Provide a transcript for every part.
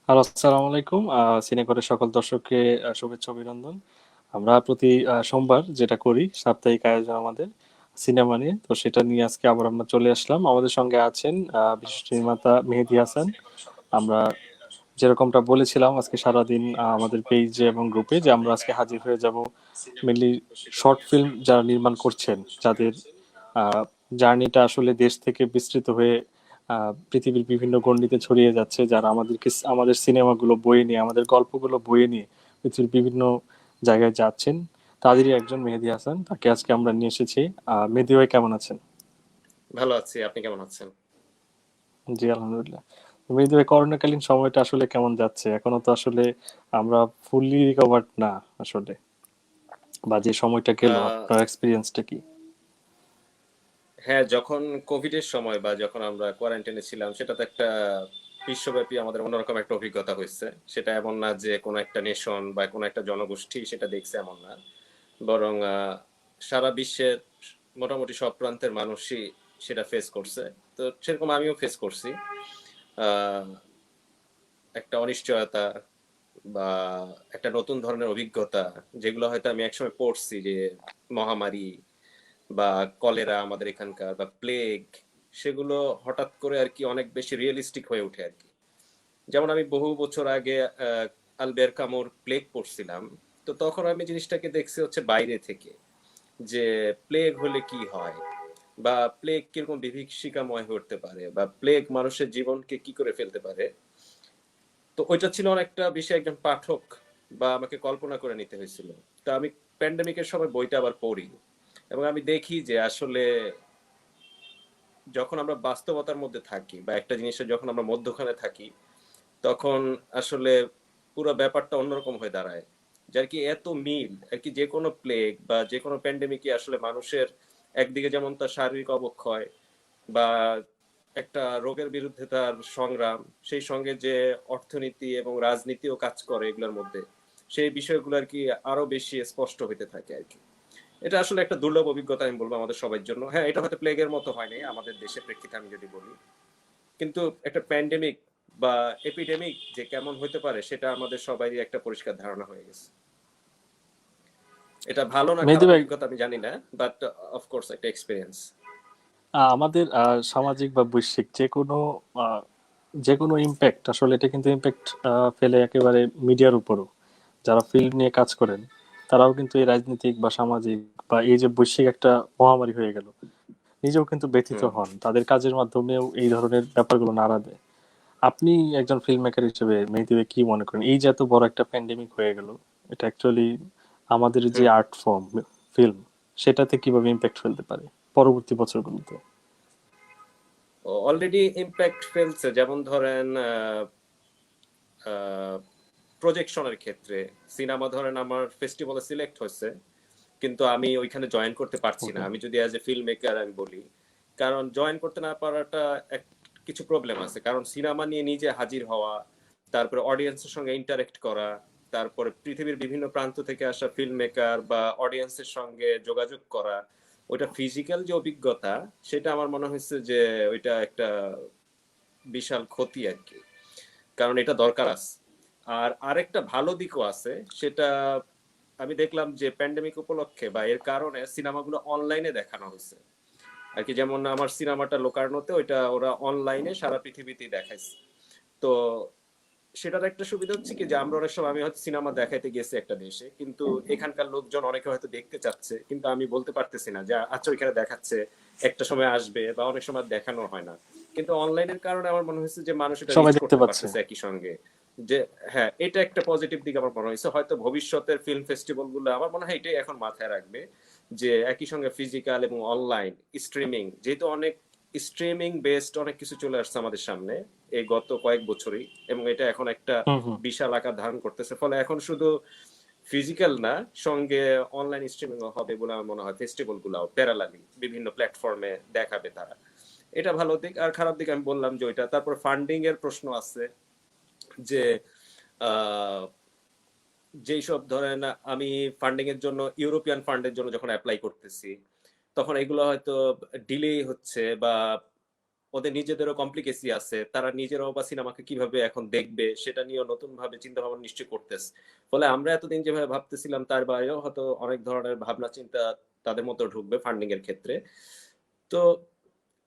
Hello, আসসালামু আলাইকুম। সিনেকটের সকল দর্শককে শুভেচ্ছা অভিনন্দন। আমরা প্রতি সোমবার যেটা করি সাপ্তাহিক আয়োজন আমাদের সিনেমা নিয়ে, তো সেটা নিয়ে আজকে আবার আমরা চলে আসলাম। আমাদের সঙ্গে আছেন বিশিষ্ট নির্মাতা মেহেদী হাসান। আমরা যেরকমটা বলেছিলাম আজকে সারাদিন আমাদের পেজে এবং গ্রুপে যে আমরা আজকে হাজির হয়ে যাব মেনলি শর্ট ফিল্ম যারা নির্মাণ করছেন, যাদের জার্নিটা আসলে দেশ থেকে বিস্তৃত হয়ে পৃথিবীর বিভিন্ন গণ্ডিতে ছড়িয়ে যাচ্ছে, যারা আমাদের সিনেমাগুলো বয়ে নিয়ে, আমাদের গল্পগুলো বয়ে নিয়ে পৃথিবীর বিভিন্ন জায়গায় যাচ্ছেন, তাদেরই একজন মেহেদী হাসান। তাকে আজকে আমরা নিয়ে এসেছি। মেহেদী ভাই কেমন আছেন? ভালো আছি। আপনি কেমন আছেন? জি, আলহামদুলিল্লাহ। মেহেদী ভাই, করোনাকালীন সময়টা আসলে কেমন যাচ্ছে? এখনো তো আসলে আমরা ফুললি রিকভার্ড না আসলে, বা যে সময়টা গেল আহ, আপনার এক্সপিরিয়েন্সটা কি? হ্যাঁ, যখন কোভিডের সময় বা যখন আমরা কোয়ারেন্টাইনে ছিলাম, সেটা তো একটা বিশ্বব্যাপী আমাদের অন্যরকম একটা অভিজ্ঞতা হয়েছে। সেটা এমন না যে কোনো একটা নেশন বা কোনো একটা জনগোষ্ঠী সেটা দেখছে, এমন না। বরং সারা বিশ্বের মোটামুটি সব প্রান্তের মানুষই সেটা ফেস করছে। তো সেরকম আমিও ফেস করছি। আহ, একটা অনিশ্চয়তা বা একটা নতুন ধরনের অভিজ্ঞতা, যেগুলো হয়তো আমি একসময় পড়ছি যে মহামারী বা কলেরা আমাদের এখানকার বা প্লেগ, সেগুলো হঠাৎ করে আর কি অনেক বেশি রিয়েলিস্টিক হয়ে ওঠে আর কি। যেমন আমি বহু বছর আগে আলবের কামুর প্লেগ পড়ছিলাম। তো তখন আমি জিনিসটাকে দেখছি হচ্ছে বাইরে থেকে, যে প্লেগ হলে কি হয়, বা প্লেগ কিরকম বিভীষিকাময় হয়ে উঠতে পারে, বা প্লেগ মানুষের জীবনকে কি করে ফেলতে পারে। তো ওইটা ছিল অনেকটা বিষয় একজন পাঠক বা আমাকে কল্পনা করে নিতে হয়েছিল। তো আমি প্যান্ডেমিকের সময় বইটা আবার পড়ি, এবং আমি দেখি যে আসলে যখন আমরা বাস্তবতার মধ্যে থাকি বা একটা জিনিসের যখন আমরা মধ্যখানে থাকি, তখন আসলে পুরো ব্যাপারটা অন্যরকম হয়ে দাঁড়ায়। যার কি এত মিল আর কি, যে কোনো প্লেগ বা যে কোনো প্যান্ডেমিকই আসলে মানুষের একদিকে যেমন তার শারীরিক অবক্ষয় বা একটা রোগের বিরুদ্ধে তার সংগ্রাম, সেই সঙ্গে যে অর্থনীতি এবং রাজনীতিও কাজ করে এগুলোর মধ্যে, সেই বিষয়গুলো আর কি আরো বেশি স্পষ্ট হইতে থাকে আর কি। এটা আসলে একটা দুর্লভ অভিজ্ঞতা আমি বলবো আমাদের সবার জন্য। হ্যাঁ, এটা হয়তো প্লেগের মতো হয়নি আমাদের দেশের প্রেক্ষিতে আমি যদি বলি, কিন্তু একটা প্যান্ডেমিক বা এপিডেমিক যে কেমন হতে পারে সেটা আমাদের সবারই একটা পরিষ্কার ধারণা হয়ে গেছে। এটা ভালো না মেহেদী খারাপ ভাই, অভিজ্ঞতা আমি জানি না, বাট অফকোর্স একটা এক্সপিরিয়েন্স। আমাদের সামাজিক বা বৈশ্বিক যে কোনো ইম্প্যাক্ট, আসলে এটা কিন্তু ইম্প্যাক্ট ফেলে একেবারে মিডিয়ার উপরও। যারা ফিল্ম নিয়ে কাজ করেন তারাও কিন্তু এই রাজনৈতিক বা সামাজিক বা এই যে বৈশ্বিক একটা মহামারী হয়ে গেল, নিজেও কিন্তু ব্যথিত হুম। হন, তাদের কাজের মাধ্যমেও এই ধরনের ব্যাপারগুলো নাড়া দেয়। আপনি একজন ফিল্ম মেকার হিসেবে মেহেদী ভাই কি মনে করেন, এই যে এত বড় একটা প্যান্ডেমিক হয়ে গেল, এটা অ্যাকচুয়ালি আমাদের যে হুম। আর্ট ফর্ম ফিল্ম, সেটাতে কিভাবে ইম্প্যাক্ট ফেলতে পারে পরবর্তী বছরগুলোতে? অলরেডি ইম্প্যাক্ট ফেলছে, যেমন ধরেন প্রজেকশনের ক্ষেত্রে। সিনেমা ধরেন আমার ফেস্টিভ্যালে সিলেক্ট হয়েছে, কিন্তু আমি ওইখানে জয়েন করতে পারছি না, ওকে। আমি যদি অ্যাজ এ ফিল্ম মেকার আমি বলি। কারণ জয়েন করতে না পারাটা কিছু প্রবলেম আছে, কারণ সিনেমা নিয়ে নিজে হাজির হওয়া, তারপরে অডিয়েন্সের সঙ্গে ইন্টারেক্ট করা, তারপরে পৃথিবীর বিভিন্ন প্রান্ত থেকে আসা ফিল্ম মেকার বা অডিয়েন্সের সঙ্গে যোগাযোগ করা, ওইটা ফিজিক্যাল যে অভিজ্ঞতা, সেটা আমার মনে হয়েছে যে ওইটা একটা বিশাল ক্ষতি আর কি। কারণ এটা দরকার আছে। আর আরেকটা ভালো দিকও আছে, সেটা আমি দেখলাম যে প্যান্ডেমিক উপলক্ষে বা এর কারণে সিনেমাগুলো অনলাইনে দেখানো হয়েছে আর কি। যেমন আমার সিনেমাটা লোকার্নোতে, ওইটা ওরা অনলাইনে সারা পৃথিবীতেই দেখাইছে। তো সেটার একটা সুবিধা হচ্ছে কি, যে আমরা অনেক সময়, আমি হয়তো সিনেমা দেখাইতে গেছি একটা দেশে, কিন্তু এখানকার লোকজন অনেকে হয়তো দেখতে চাচ্ছে, কিন্তু আমি বলতে পারতেছি না যে আচ্ছা ওইখানে দেখাচ্ছে, একটা সময় আসবে, বা অনেক সময় দেখানো হয় না। কিন্তু অনলাইনের কারণে আমার মনে হয়েছে যে মানুষ এটা সবাই রিচ দেখতে করতে পাচ্ছে। পারতেছে একই সঙ্গে। যে হ্যাঁ, এটা একটা পজিটিভ দিক আমার মনে হয়েছে। হয়তো ভবিষ্যতের ফিল্ম ফেস্টিভ্যাল গুলো আমার মনে হয় এটাই এখন মাথায় রাখবে, যে একই সঙ্গে ফিজিক্যাল এবং অনলাইন স্ট্রিমিং, যেহেতু অনেক স্ট্রিমিং বেসড অনেক কিছু চলে আসছে আমাদের সামনে এই গত কয়েক বছরই, এবং এটা এখন একটা হুম, হুম। বিশাল আকার ধারণ করতেছে। ফলে এখন শুধু ফিজিক্যাল না, সঙ্গে অনলাইন স্ট্রিমিং হবে বলে আমার মনে হয়। ফেস্টিভ্যাল গুলাও প্যারালালি বিভিন্ন প্ল্যাটফর্মে দেখাবে তারা। এটা ভালো দিক। আর খারাপ দিক আমি বললাম যে ওইটা, তারপর ফান্ডিং এর প্রশ্ন আছে, যে আহ, যেই সব ধরেন আমি ফান্ডিং এর জন্য, ইউরোপিয়ান ফান্ডের জন্য যখন অ্যাপ্লাই করতেছি, তখন এগুলো হয়তো ডিলে হচ্ছে বা ওদের নিজেদেরও কমপ্লিকেসি আছে, তারা নিজেরাও বা সিনেমাকে কিভাবে এখন দেখবে সেটা নিয়েও নতুন ভাবে চিন্তা ভাবনা নিশ্চয় করতেছে। ফলে আমরা এতদিন যেভাবে ভাবতেছিলাম তার বাইরেও হয়তো অনেক ধরনের ভাবনা চিন্তা তাদের মধ্যে ঢুকবে ফান্ডিং এর ক্ষেত্রে। তো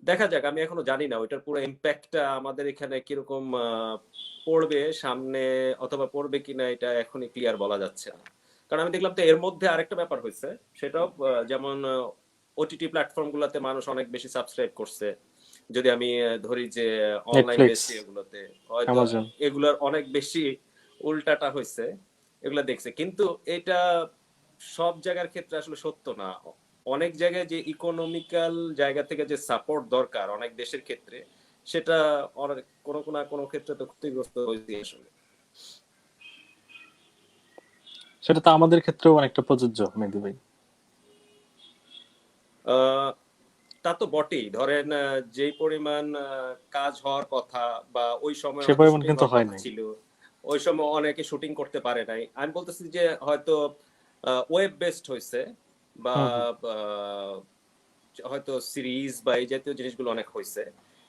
দেখা যাক, আমি এখনো জানি না ওইটার পুরো ইম্প্যাক্টটা আমাদের এখানে কিরকম পড়বে সামনে, অথবা পড়বে কিনা এটা এখনই ক্লিয়ার বলা যাচ্ছে না। কারণ আমি দেখলাম তো এর মধ্যে আরেকটা ব্যাপার হয়েছে, সেটাও যেমন ওটিটি প্ল্যাটফর্ম গুলোতে মানুষ অনেক বেশি সাবস্ক্রাইব করছে। যদি আমি ধরি যে অনলাইন নেটফ্লিক্স, বেসড এগুলোতে হয়তো অ্যামাজন। এগুলোর অনেক বেশি উল্টাটা হয়েছে, এগুলা দেখছে। কিন্তু এটা সব জায়গার ক্ষেত্রে আসলে সত্য না। অনেক জায়গায় যে ইকোনমিক্যাল জায়গা থেকে যে সাপোর্ট দরকার অনেক দেশের ক্ষেত্রে, সেটা কোনো না কোনো ক্ষেত্রে তো ক্ষতিগ্রস্ত হয়েছে আসলে। সেটা তো আমাদের ক্ষেত্রেও অনেকটা প্রযোজ্য, মেহেদী ভাই। আহ, তা তো বটেই। ধরেন যেই পরিমাণ কাজ হওয়ার কথা বা ওই সময় সে হয়তো পরিমাণ শুটিং কিন্তু হওয়ার হয় কথা নাই। ছিল, ওই সময় অনেকে শুটিং করতে পারে নাই। আমি বলতেছি যে হয়তো ওয়েব বেসড হয়েছে, বা হুম হুম। আহ, হয়তো সিরিজ বা এই জাতীয় জিনিসগুলো অনেক হয়েছে।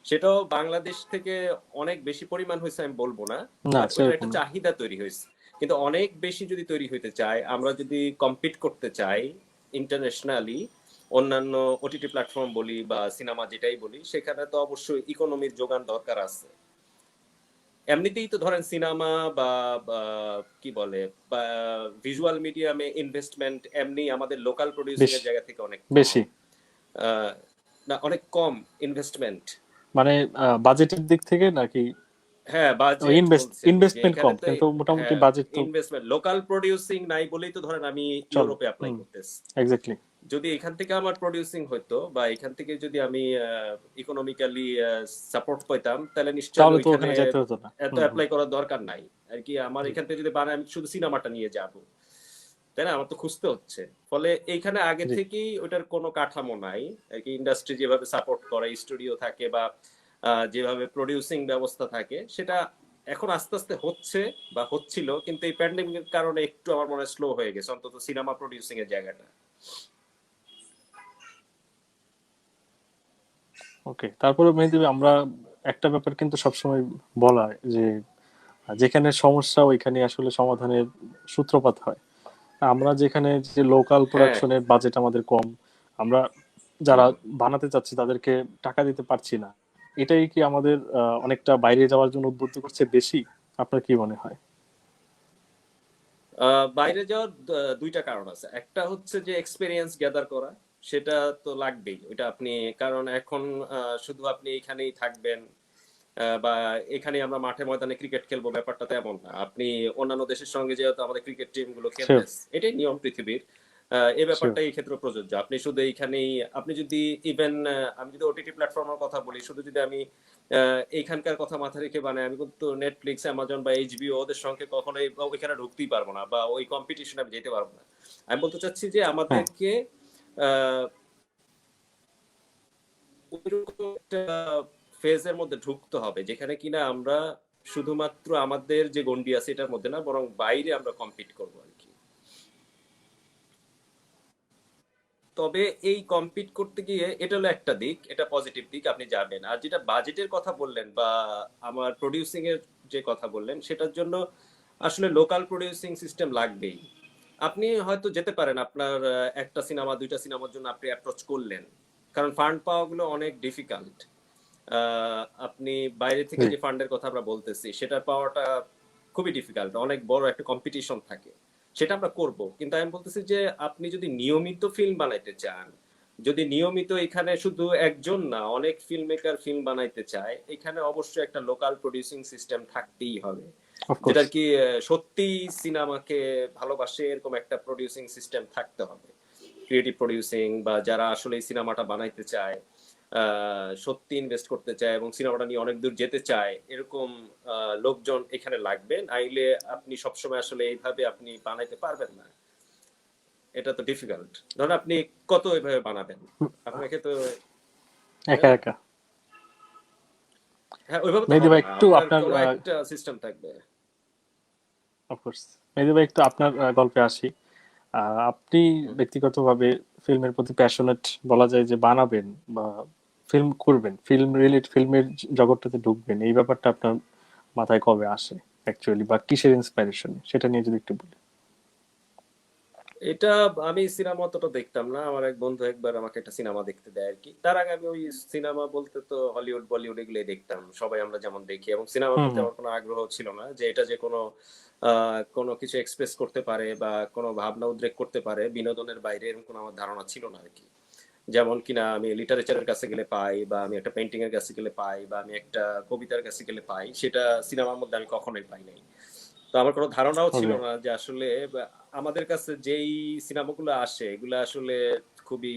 সেটাও বাংলাদেশ থেকে অনেক বেশি পরিমাণ হয়েছে আমি বলবো না, না, বাট ওইটার সেরকম একটা না। চাহিদা তৈরি হয়েছে। কিন্তু অনেক বেশি যদি তৈরি হইতে চায়, আমরা যদি কম্পিট করতে চাই ইন্টারন্যাশনালি অন্যান্য ওটিটি প্ল্যাটফর্ম বলি বা সিনেমা যেটাই বলি, সেখানে তো অবশ্যই ইকোনমির যোগান দরকার আছে। এমনিতেই তো ধরেন সিনেমা বা বা কি বলে বা ভিজুয়াল মিডিয়ামে ইনভেস্টমেন্ট এমনি আমাদের লোকাল প্রডিউসিং বেশি এর জায়গা থেকে অনেক কম। বেশি। আহ, না, অনেক কম ইনভেস্টমেন্ট। মানে বাজেটের দিক থেকে নাকি? হ্যাঁ, বাজেট বলছি আমি, যে ইনভেস্টমেন্ট এখানে কম, তো কিন্তু মোটামুটি হ্যাঁ বাজেট তো ইনভেস্টমেন্ট লোকাল প্রডিউসিং নাই বলেই তো ধরেন আমি চলে। ইউরোপে অ্যাপ্লাই হুম। করতেছি। এক্স্যাক্টলি। যদি এখান থেকে আমার প্রডিউসিং হতো বা এখান থেকে যদি আমি ইকোনমিক্যালি সাপোর্ট পেতাম, তাহলে নিশ্চয় আমি তাহলে তো ওইখানে ওখানে যাইতে হতো না। এত হুম হুম। অ্যাপ্লাই করার দরকার নাই আর কি। আমার জি। এখান থেকে যদি বানাই আমি শুধু সিনেমাটা নিয়ে যাব, তাই না? আমার তো খুঁজতে হচ্ছে। ফলে এইখানে আগে জি। থেকেই ওটার কোনো কাঠামো নাই আর কি। ইন্ডাস্ট্রি যেভাবে সাপোর্ট করে, স্টুডিও থাকে বা যেভাবে প্রডিউসিং ব্যবস্থা থাকে, সেটা এখন আস্তে আস্তে হচ্ছে বা হচ্ছিল, কিন্তু এই প্যান্ডেমিকের কারণে একটু আমার মনে হয় স্লো হয়ে গেছে, অন্তত সিনেমা প্রডিউসিং এর জায়গাটা। ওকে, তারপরে মেহেদী ভাই, আমরা একটা ব্যাপার কিন্তু সবসময় বলা হয় যে যেখানে সমস্যা ওইখানে আসলে সমাধানের সূত্রপাত হয়। আমরা যেখানে যে লোকাল হ্যাঁ। প্রোডাকশনের বাজেট আমাদের কম, আমরা যারা হুম। বানাতে চাচ্ছি তাদেরকে টাকা দিতে পারছি না, এটাই কি আমাদের অনেকটা বাইরে যাওয়ার জন্য উদ্বুদ্ধ করছে বেশি? আপনার কি মনে হয়? বাইরে যাওয়ার দুইটা কারণ আছে। একটা হচ্ছে যে এক্সপেরিয়েন্স গ্যাদার করা, সেটা তো লাগবেই ওইটা আপনি। কারণ এখন শুধু আপনি এখানেই থাকবেন বা এখানে আমরা মাঠে ময়দানে ক্রিকেট খেলবো, ব্যাপারটা তো এমন না। আপনি অন্যান্য দেশের সঙ্গে যেহেতু আমাদের ক্রিকেট টিম গুলো শিওর। খেলতেছে, এটাই নিয়ম পৃথিবীর। এই শিওর। ব্যাপারটা এই ক্ষেত্রে প্রযোজ্য। আপনি শুধু এইখানেই, আপনি যদি ইভেন আমি যদি ওটিটি প্ল্যাটফর্মের কথা বলি, শুধু যদি আমি এইখানকার কথা মাথা রেখে বানাই, আমি কিন্তু নেটফ্লিক্স, অ্যামাজন বা এইচবিও ওদের সঙ্গে কখনোই ওইখানে ঢুকতেই পারবো না, বা ওই কম্পিটিশনে আমি যেতে পারবো না। আমি বলতে চাচ্ছি যে হ্যাঁ। আমাদেরকে আহ ওইরকম একটা ফেজের মধ্যে ঢুকতে হবে যেখানে কিনা আমরা শুধুমাত্র আমাদের যে গন্ডি আছে এটার মধ্যে না, বরং বাইরে আমরা কম্পিট করবো আর কি। তবে এই কম্পিট করতে গিয়ে এটা হলো একটা দিক, এটা পজিটিভ দিক, আপনি যাবেন। আর যেটা বাজেটের কথা বললেন বা আমার প্রডিউসিং এর যে কথা বললেন, সেটার জন্য আসলে লোকাল প্রডিউসিং সিস্টেম লাগবেই। আপনি হয়তো যেতে পারেন আপনার একটা সিনেমা দুইটা সিনেমার জন্য আপনি অ্যাপ্রোচ করলেন, কারণ ফান্ড পাওয়াগুলো অনেক ডিফিকাল্ট। আপনি বাইরে থেকে জি। যে ফান্ডের কথা আমরা বলতেছি সেটা পাওয়াটা খুবই ডিফিকাল্ট, অনেক বড় একটা কম্পিটিশন থাকে। সেটা আমরা করব, কিন্তু আমি বলতেছি যে আপনি যদি নিয়মিত ফিল্ম বানাইতে চান, যদি নিয়মিত এখানে শুধু একজন না অনেক ফিল্ম মেকার ফিল্ম বানাইতে চায়, এখানে অবশ্যই একটা লোকাল প্রডিউসিং সিস্টেম থাকতেই হবে। অফকোর্স। যেটার কি সত্যি সিনেমাকে ভালোবাসে এরকম একটা প্রডিউসিং সিস্টেম থাকতে হবে। ক্রিয়েটিভ প্রডিউসিং বা যারা আসলে এই সিনেমাটা বানাইতে চায়, সত্যি ইনভেস্ট করতে চায় এবং সিনেমাটা নিয়ে অনেক দূর যেতে চায়, এরকম লোকজন এখানে লাগবে। নাইলে আপনি সবসময় আসলে এইভাবে আপনি বানাইতে পারবেন না। এটা তো ডিফিকাল্ট। ধরুন আপনি কত এইভাবে বানাবেন, আপনাকে তো, তাই একা না? একা। হ্যাঁ, ওইভাবে তো মেহেদী হবে ভাই না, একটু আপনার আপনার কোনো একটা সিস্টেম থাকবে। অফকোর্স, মেহেদী ভাই একটু আপনার গল্পে আসি। আপনি হুম। ব্যক্তিগতভাবে ফিল্মের প্রতি প্যাশনেট বলা যায় যে বানাবেন, বা ফিল্ম করবেন, ফিল্মের জগৎটাতে ঢুকবেন, এই ব্যাপারটা আপনার মাথায় কবে আসে অ্যাকচুয়ালি, বা কিসের ইন্সপিরেশন, সেটা নিয়ে যদি একটু বলি। এটা আমি সিনেমা অতটা দেখতাম না। আমার এক বন্ধু একবার আমাকে একটা সিনেমা দেখতে দেয় আরকি। তার আগে আমি ওই সিনেমা বলতে তো হলিউড, বলিউড এগুলোই দেখতাম। সবাই আমরা যেমন দেখি, এবং সিনেমার হুম প্রতি হুম। আমার কোনো আগ্রহ ছিল না যে এটা যে কোনো কিছু এক্সপ্রেস করতে পারে বা কোনো ভাবনা উদ্রেক করতে পারে বিনোদনের বাইরে, এরকম কোনো আমার ধারণা ছিল না আরকি। যেমন কিনা আমি লিটারেচারের কাছে গেলে পাই, বা আমি একটা পেইন্টিং এর কাছে গেলে পাই, বা আমি একটা কবিতার কাছে গেলে পাই, সেটা সিনেমার মধ্যে আমি কখনোই পাই নাই। তো আমার কোনো ধারণাও ছিল ওকে। না যে আসলে আমাদের কাছে যেই সিনেমাগুলো আসে এগুলো আসলে খুবই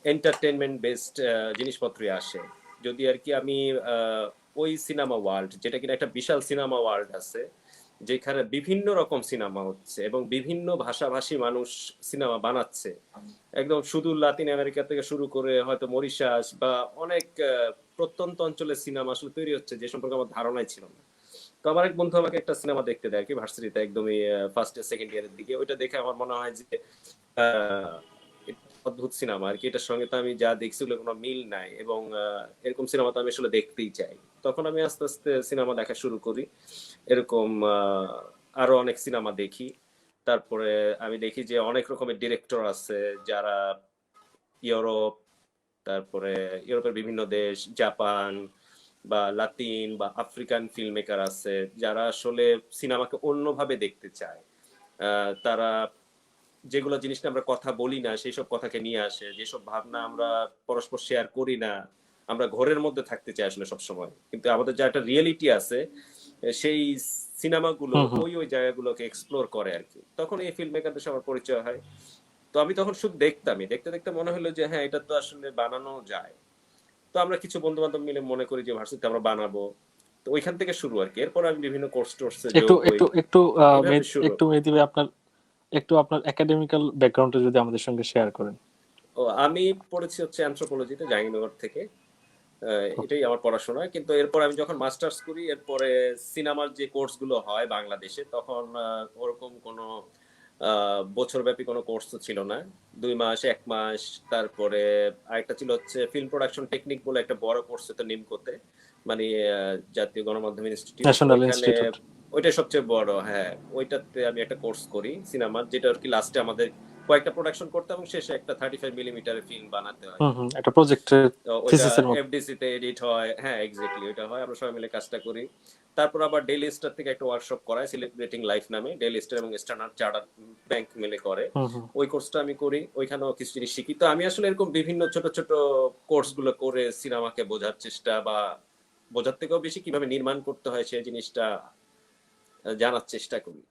এন্টারটেনমেন্ট বেসড জিনিসপত্রই আসে। যদি আর কি আমি আহ, ওই সিনেমা ওয়ার্ল্ড, যেটা কিনা একটা বিশাল সিনেমা ওয়ার্ল্ড আছে, যেখানে বিভিন্ন রকম সিনেমা হচ্ছে এবং বিভিন্ন ভাষাভাষী মানুষ সিনেমা বানাচ্ছে, একদম শুধু লাতিন আমেরিকা থেকে শুরু করে হয়তো মরিশাস বা অনেক প্রত্যন্ত অঞ্চলের সিনেমা আসলে তৈরি হচ্ছে, যে সম্পর্কে আমার ধারণাই ছিল না। তো আমার এক বন্ধু আমাকে একটা সিনেমা দেখতে দেয় আর কি, ভার্সিটিতে একদমই ফার্স্ট ইয়ার সেকেন্ড ইয়ারের দিকে। ওইটা দেখে আমার মনে হয় যে আহ, এটা অদ্ভুত সিনেমা আর কি, এটার সঙ্গে তো আমি যা দেখছি ওগুলো কোনো মিল নাই, এবং এরকম সিনেমা তো আমি আসলে দেখতেই চাই। তখন আমি আস্তে আস্তে সিনেমা দেখা শুরু করি। এরকম আরো অনেক সিনেমা দেখি। তারপরে আমি দেখি যে অনেক রকমের ডিরেক্টর আছে, যারা ইউরোপ, তারপরে ইউরোপের বিভিন্ন দেশ, জাপান বা লাতিন বা আফ্রিকান ফিল্ম মেকার আছে, যারা আসলে সিনেমাকে অন্যভাবে দেখতে চায়। তারা যেগুলো জিনিস নিয়ে আমরা কথা বলি না সেই সব কথাকে নিয়ে আসে, যেসব ভাবনা আমরা পরস্পর শেয়ার করি না, আমরা ঘরের মধ্যে থাকতে চাই আসলে সব সময়, কিন্তু আমাদের যা একটা রিয়েলিটি আছে, সেই সিনেমাগুলো হুম হুম। ওই ওই জায়গাগুলোকে এক্সপ্লোর করে আর কি। তখন এই ফিল্ম মেকারদের সাথে আমার পরিচয় হয়। তো আমি তখন শুধু দেখতামই, দেখতে দেখতে মনে হলো যে হ্যাঁ, এটা তো আসলে বানানো যায়। তো আমরা কিছু বন্ধু বান্ধব মিলে মনে করি যে ভার্সিটিতে আমরা বানাবো। তো ওইখান থেকে শুরু আর কি। এরপর আমি বিভিন্ন কোর্স টোর্সে একটু যোগ হই। একটু একটু এইভাবে শুরু। একটু মেহেদী ভাই, আপনার একটু আপনার একাডেমিক্যাল ব্যাকগ্রাউন্ডটা যদি আমাদের সঙ্গে শেয়ার করেন। ও, আমি পড়েছি হচ্ছে অ্যানথ্রোপোলজিতে জাহাঙ্গীরনগর থেকে। ওকে। এটাই আমার পড়াশোনা। কিন্তু এরপর আমি যখন মাস্টার্স করি, এরপরে সিনেমার যে কোর্সগুলো হয় বাংলাদেশে, তখন ওরকম কোনো বছরব্যাপী কোনো কোর্স তো ছিল না। 2 মাস, 1 মাস। তারপরে আরেকটা ছিল হচ্ছে ফিল্ম প্রোডাকশন টেকনিক বলে একটা বড় কোর্স হতো নিমকোতে, মানে জাতীয় গণমাধ্যম ইনস্টিটিউট ন্যাশনাল ওইখানে। ইনস্টিটিউট। ওইটা সবচেয়ে বড়, হ্যাঁ। ওইটাতে আমি একটা কোর্স করি সিনেমার, যেটা আর কি লাস্টে আমাদের কয়েকটা প্রোডাকশন করতে এবং শেষে একটা 35 মিলিমিটারের ফিল্ম বানাতে হয়। হুম হুম, একটা প্রজেক্টের তো ওইটা থিসিসের মতো। এফডিসি তে এডিট হয়, হ্যাঁ এক্স্যাক্টলি ওইটা হয়, আমরা সবাই মিলে কাজটা করি। তারপর আবার ডেইলি স্টার থেকে একটা ওয়ার্কশপ করায় সেলিব্রেটিং লাইফ নামে, ডেইলি স্টার এবং স্ট্যান্ডার্ড চার্টার্ড ব্যাংক মিলে করে। হুম হুম। ওই কোর্সটা আমি করি, ওইখানেও কিছু জিনিস শিখি। তো আমি আসলে এরকম বিভিন্ন ছোট ছোট কোর্স গুলো করে সিনেমাকে বোঝার চেষ্টা, বা বোঝার থেকেও বেশি কিভাবে নির্মাণ করতে হয় সেই জিনিসটা জানার চেষ্টা করি।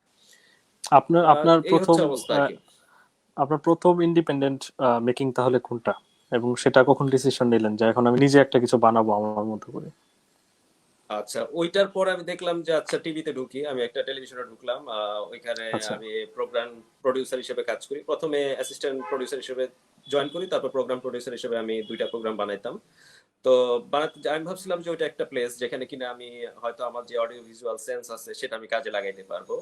আপনার আপনার এই প্রথম হচ্ছে অবস্থা আর আহ, কি। আপনার প্রথম ইন্ডিপেন্ডেন্ট মেকিং তাহলে কোনটা, এবং সেটা কখন ডিসিশন নিলেন যে এখন আমি নিজে একটা কিছু বানাবো আমার মতো করে? আচ্ছা, ওইটার পর আমি দেখলাম যে আচ্ছা টিভিতে ঢুকি, আমি একটা টেলিভিশনে ঢুকলাম। ওইখানে আচ্ছা। আমি প্রোগ্রাম প্রডিউসার হিসেবে কাজ করি। প্রথমে অ্যাসিস্ট্যান্ট প্রডিউসার হিসেবে জয়েন করি, তারপর প্রোগ্রাম প্রডিউসার হিসেবে আমি 2টা প্রোগ্রাম বানাইতাম। তো বানাতে আমি ভাবছিলাম যে ওইটা একটা প্লেস যেখানে কিনা আমি হয়তো আমার যে অডিও ভিজুয়াল সেন্স আছে সেটা আমি কাজে লাগাইতে পারবো।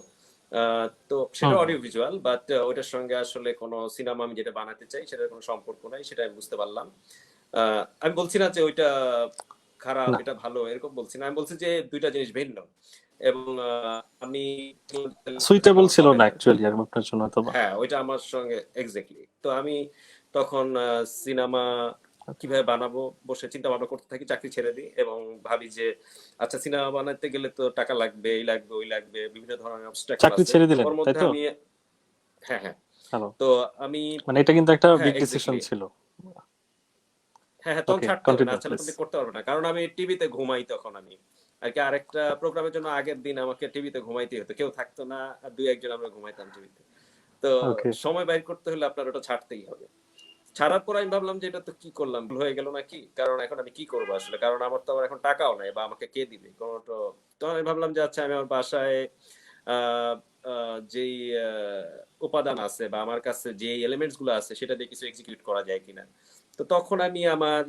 তো সেটা হুম হুম। অডিও ভিজুয়াল, বাট ওইটার সঙ্গে আসলে কোনো সিনেমা আমি যেটা বানাতে চাই সেটার কোনো সম্পর্ক নাই, সেটা আমি বুঝতে পারলাম। আমি বলছি না যে ওইটা খারাপ, না, এটা ভালো, এরকম বলছি না। আমি বলছি যে দুইটা জিনিস ভিন্ন, এবং আমি সুইটেবল ছিল হবে না না। অ্যাকচুয়ালি আপনার জন্য তো বা। হ্যাঁ, ওইটা আমার সঙ্গে এক্স্যাক্টলি। তো আমি তখন সিনেমা কিভাবে বানাবো বসে চিন্তা ভাবনা করতে থাকি, চাকরি ছেড়ে দিই এবং ভাবি যে আচ্ছা, সিনেমা বানাতে গেলে তো টাকা লাগবে, এই লাগবে, ওই লাগবে, বিভিন্ন ধরনের অবস্ট্রাকল চাকরি আছে। ছেড়ে তো দিলেন ওর তাই মধ্যে তো? আমি, হ্যাঁ হ্যাঁ। হ্যালো। তো আমি, মানে এটা কিন্তু একটা হ্যাঁ বিগ ডিসিশন এক্স্যাক্টলি, ছিল। হ্যাঁ হ্যাঁ, তখন ওকে, ছাড়তে হবে, না কন্টিনিউ ছাড়লে প্লিজ। তুমি করতে পারবে না, কারণ আমি টিভিতে ঘুমাই তখন। আমি আর কি আরেকটা প্রোগ্রামের জন্য আগের দিন আমাকে টিভিতে ঘুমাইতে হতো, কেউ থাকতো না, আর 2-1 জন আমরা ঘুমাইতাম টিভিতে। তো ওকে। সময় বাইর করতে হলে আপনার ওটা ছাড়তেই হবে। ছাড়ার পর আমি ভাবলাম যে এটা তো কি করলাম, ভুল হয়ে গেল নাকি, কারণ এখন আমি কি করবো আসলে, কারণ আমার তো আবার এখন টাকাও নাই, বা আমাকে কে দিবে কোনো তো। তখন আমি ভাবলাম যে আচ্ছা, আমি আমার বাসায় আহ যেই উপাদান আছে বা আমার কাছে যে এলিমেন্টস গুলো আছে সেটা দিয়ে কিছু এক্সিকিউট করা যায় কিনা। তো তখন আমি আমার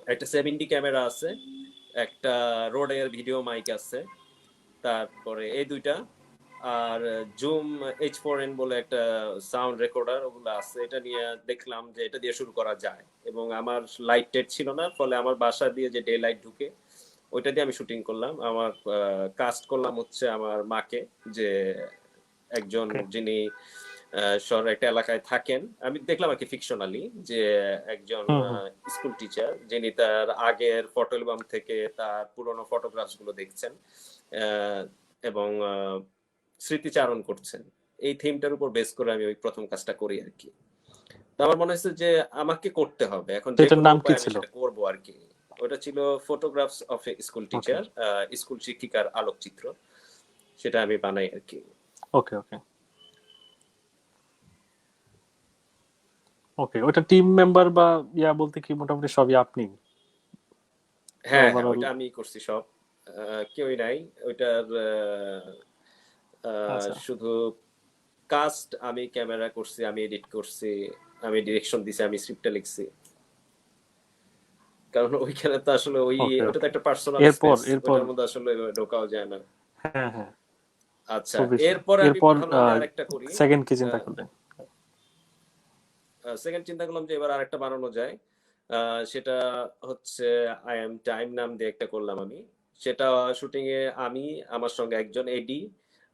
একটা 70 ক্যামেরা আছে, একটা রোডের ভিডিও মাইক আছে, তারপরে এই দুইটা, আর জুম H4n বলে একটা সাউন্ড রেকর্ডার ওগুলো আছে, এটা নিয়ে দেখলাম যে এটা দিয়ে শুরু করা যায়। এবং আমার লাইট টেট ছিল না, ফলে আমার বাসা দিয়ে যে ডে লাইট ঢুকে ওইটা দিয়ে আমি শুটিং করলাম। আমার কাস্ট করলাম হচ্ছে আমার মাকে, যে একজন ওকে। যিনি শহরের একটা এলাকায় থাকেন, আমি দেখলাম আর কি ফিকশনালি, যে একজন হুম হুম। স্কুল টিচার যিনি তার আগের ফটো অ্যালবাম থেকে তার পুরনো ফটোগ্রাফস গুলো দেখছেন আহ, এবং স্মৃতিচারণ করছেন। এই থিমটার উপর বেস করে আমি ওই প্রথম কাজটা করি আর কি। তো আমার মনে হচ্ছে যে আমাকে করতে হবে, এখন যে সেটার কোনো নাম কি উপায়ে আমি ছিল? সেটা করবো আর কি। ওটা ছিল photographs of A school okay teacher, school শিক্ষিকার আলোকচিত্র, সেটা আমি বানাই আর কি। ওকে ওকে ওকে। ওটা টিম মেম্বার বা ইয়া বলতে কি মোটামুটি সবই আপনি হ্যাঁ হ্যাঁ, ওভারঅল? ওইটা আমি করছি সব। কেউই নাই ওইটার। আচ্ছা। শুধু কাস্ট আমি ক্যামেরা করছি, আমি এডিট করছি, আমি ডিরেকশন দিছি, আমি স্ক্রিপ্টটা লিখছি। কারণ ওইখানে তো আসলে ওই ওকে ওটা তো ওকে। একটা পার্সোনাল এরপর স্পেস, এরপর ওটার মধ্যে আসলে ঢোকাও যায় না। হ্যাঁ হ্যাঁ, আচ্ছা, খুবই সে। এরপরে আমি এরপর ভাবলাম যে আরেকটা করি। সেকেন্ড কি চিন্তা করলেন? সেকেন্ড চিন্তা করলাম যে এবার আরেকটা বানানো যায়। সেটা হচ্ছে আই এম টাইম নাম দিয়ে একটা করলাম আমি। সেটা শুটিং এ আমি, আমার সঙ্গে একজন এডি,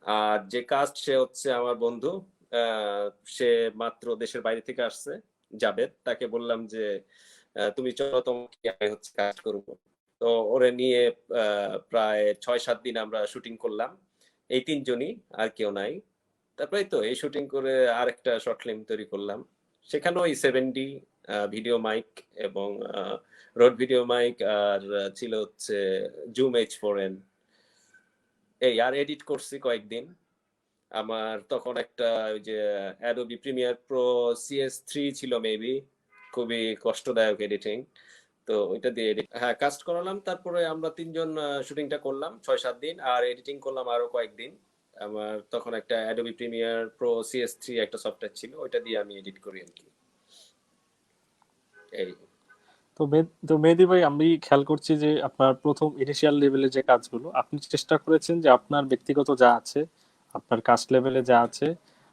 আর যে কাস্ট সে হচ্ছে আমার বন্ধু। আহ, সে মাত্র দেশের বাইরে থেকে আসছে, জাবেদ। তাকে বললাম যে তুমি চলো, তোমাকে আমি হচ্ছে কাস্ট করবো। তো ওরে নিয়ে প্রায় 6-7 দিন আমরা শুটিং করলাম, এই তিনজনই, আর কেউ নাই। তারপরে তো এই শুটিং করে আরেকটা শর্ট ফিল্ম তৈরি করলাম। সেখানেও এই 7D ভিডিও মাইক এবং রোড ভিডিও মাইক, আর ছিল হচ্ছে জুম H4n। এই আর এডিট করছি কয়েকদিন। আমার তখন একটা ওই যে অ্যাডোবি প্রিমিয়ার প্রো CS3 ছিল মেবি, খুবই কষ্টদায়ক এডিটিং। তো ওইটা দিয়ে এডিট, হ্যাঁ, কাস্ট করালাম। তারপরে আমরা তিনজন শুটিংটা করলাম 6-7 দিন, আর এডিটিং করলাম আরো কয়েকদিন। আমার তখন একটা অ্যাডোবি প্রিমিয়ার প্রো CS3 একটা সফটওয়্যার ছিল, ওইটা দিয়ে আমি এডিট করি আর কি। এই। তো মেহেদী ভাই, আমি খেয়াল করছি যে আপনার প্রথম ইনিশিয়াল লেভেলে যে কাজগুলো আপনি চেষ্টা করেছেন যে আপনার ব্যক্তিগত যা আছে, আপনার কাস্ট লেভেলে যা আছে,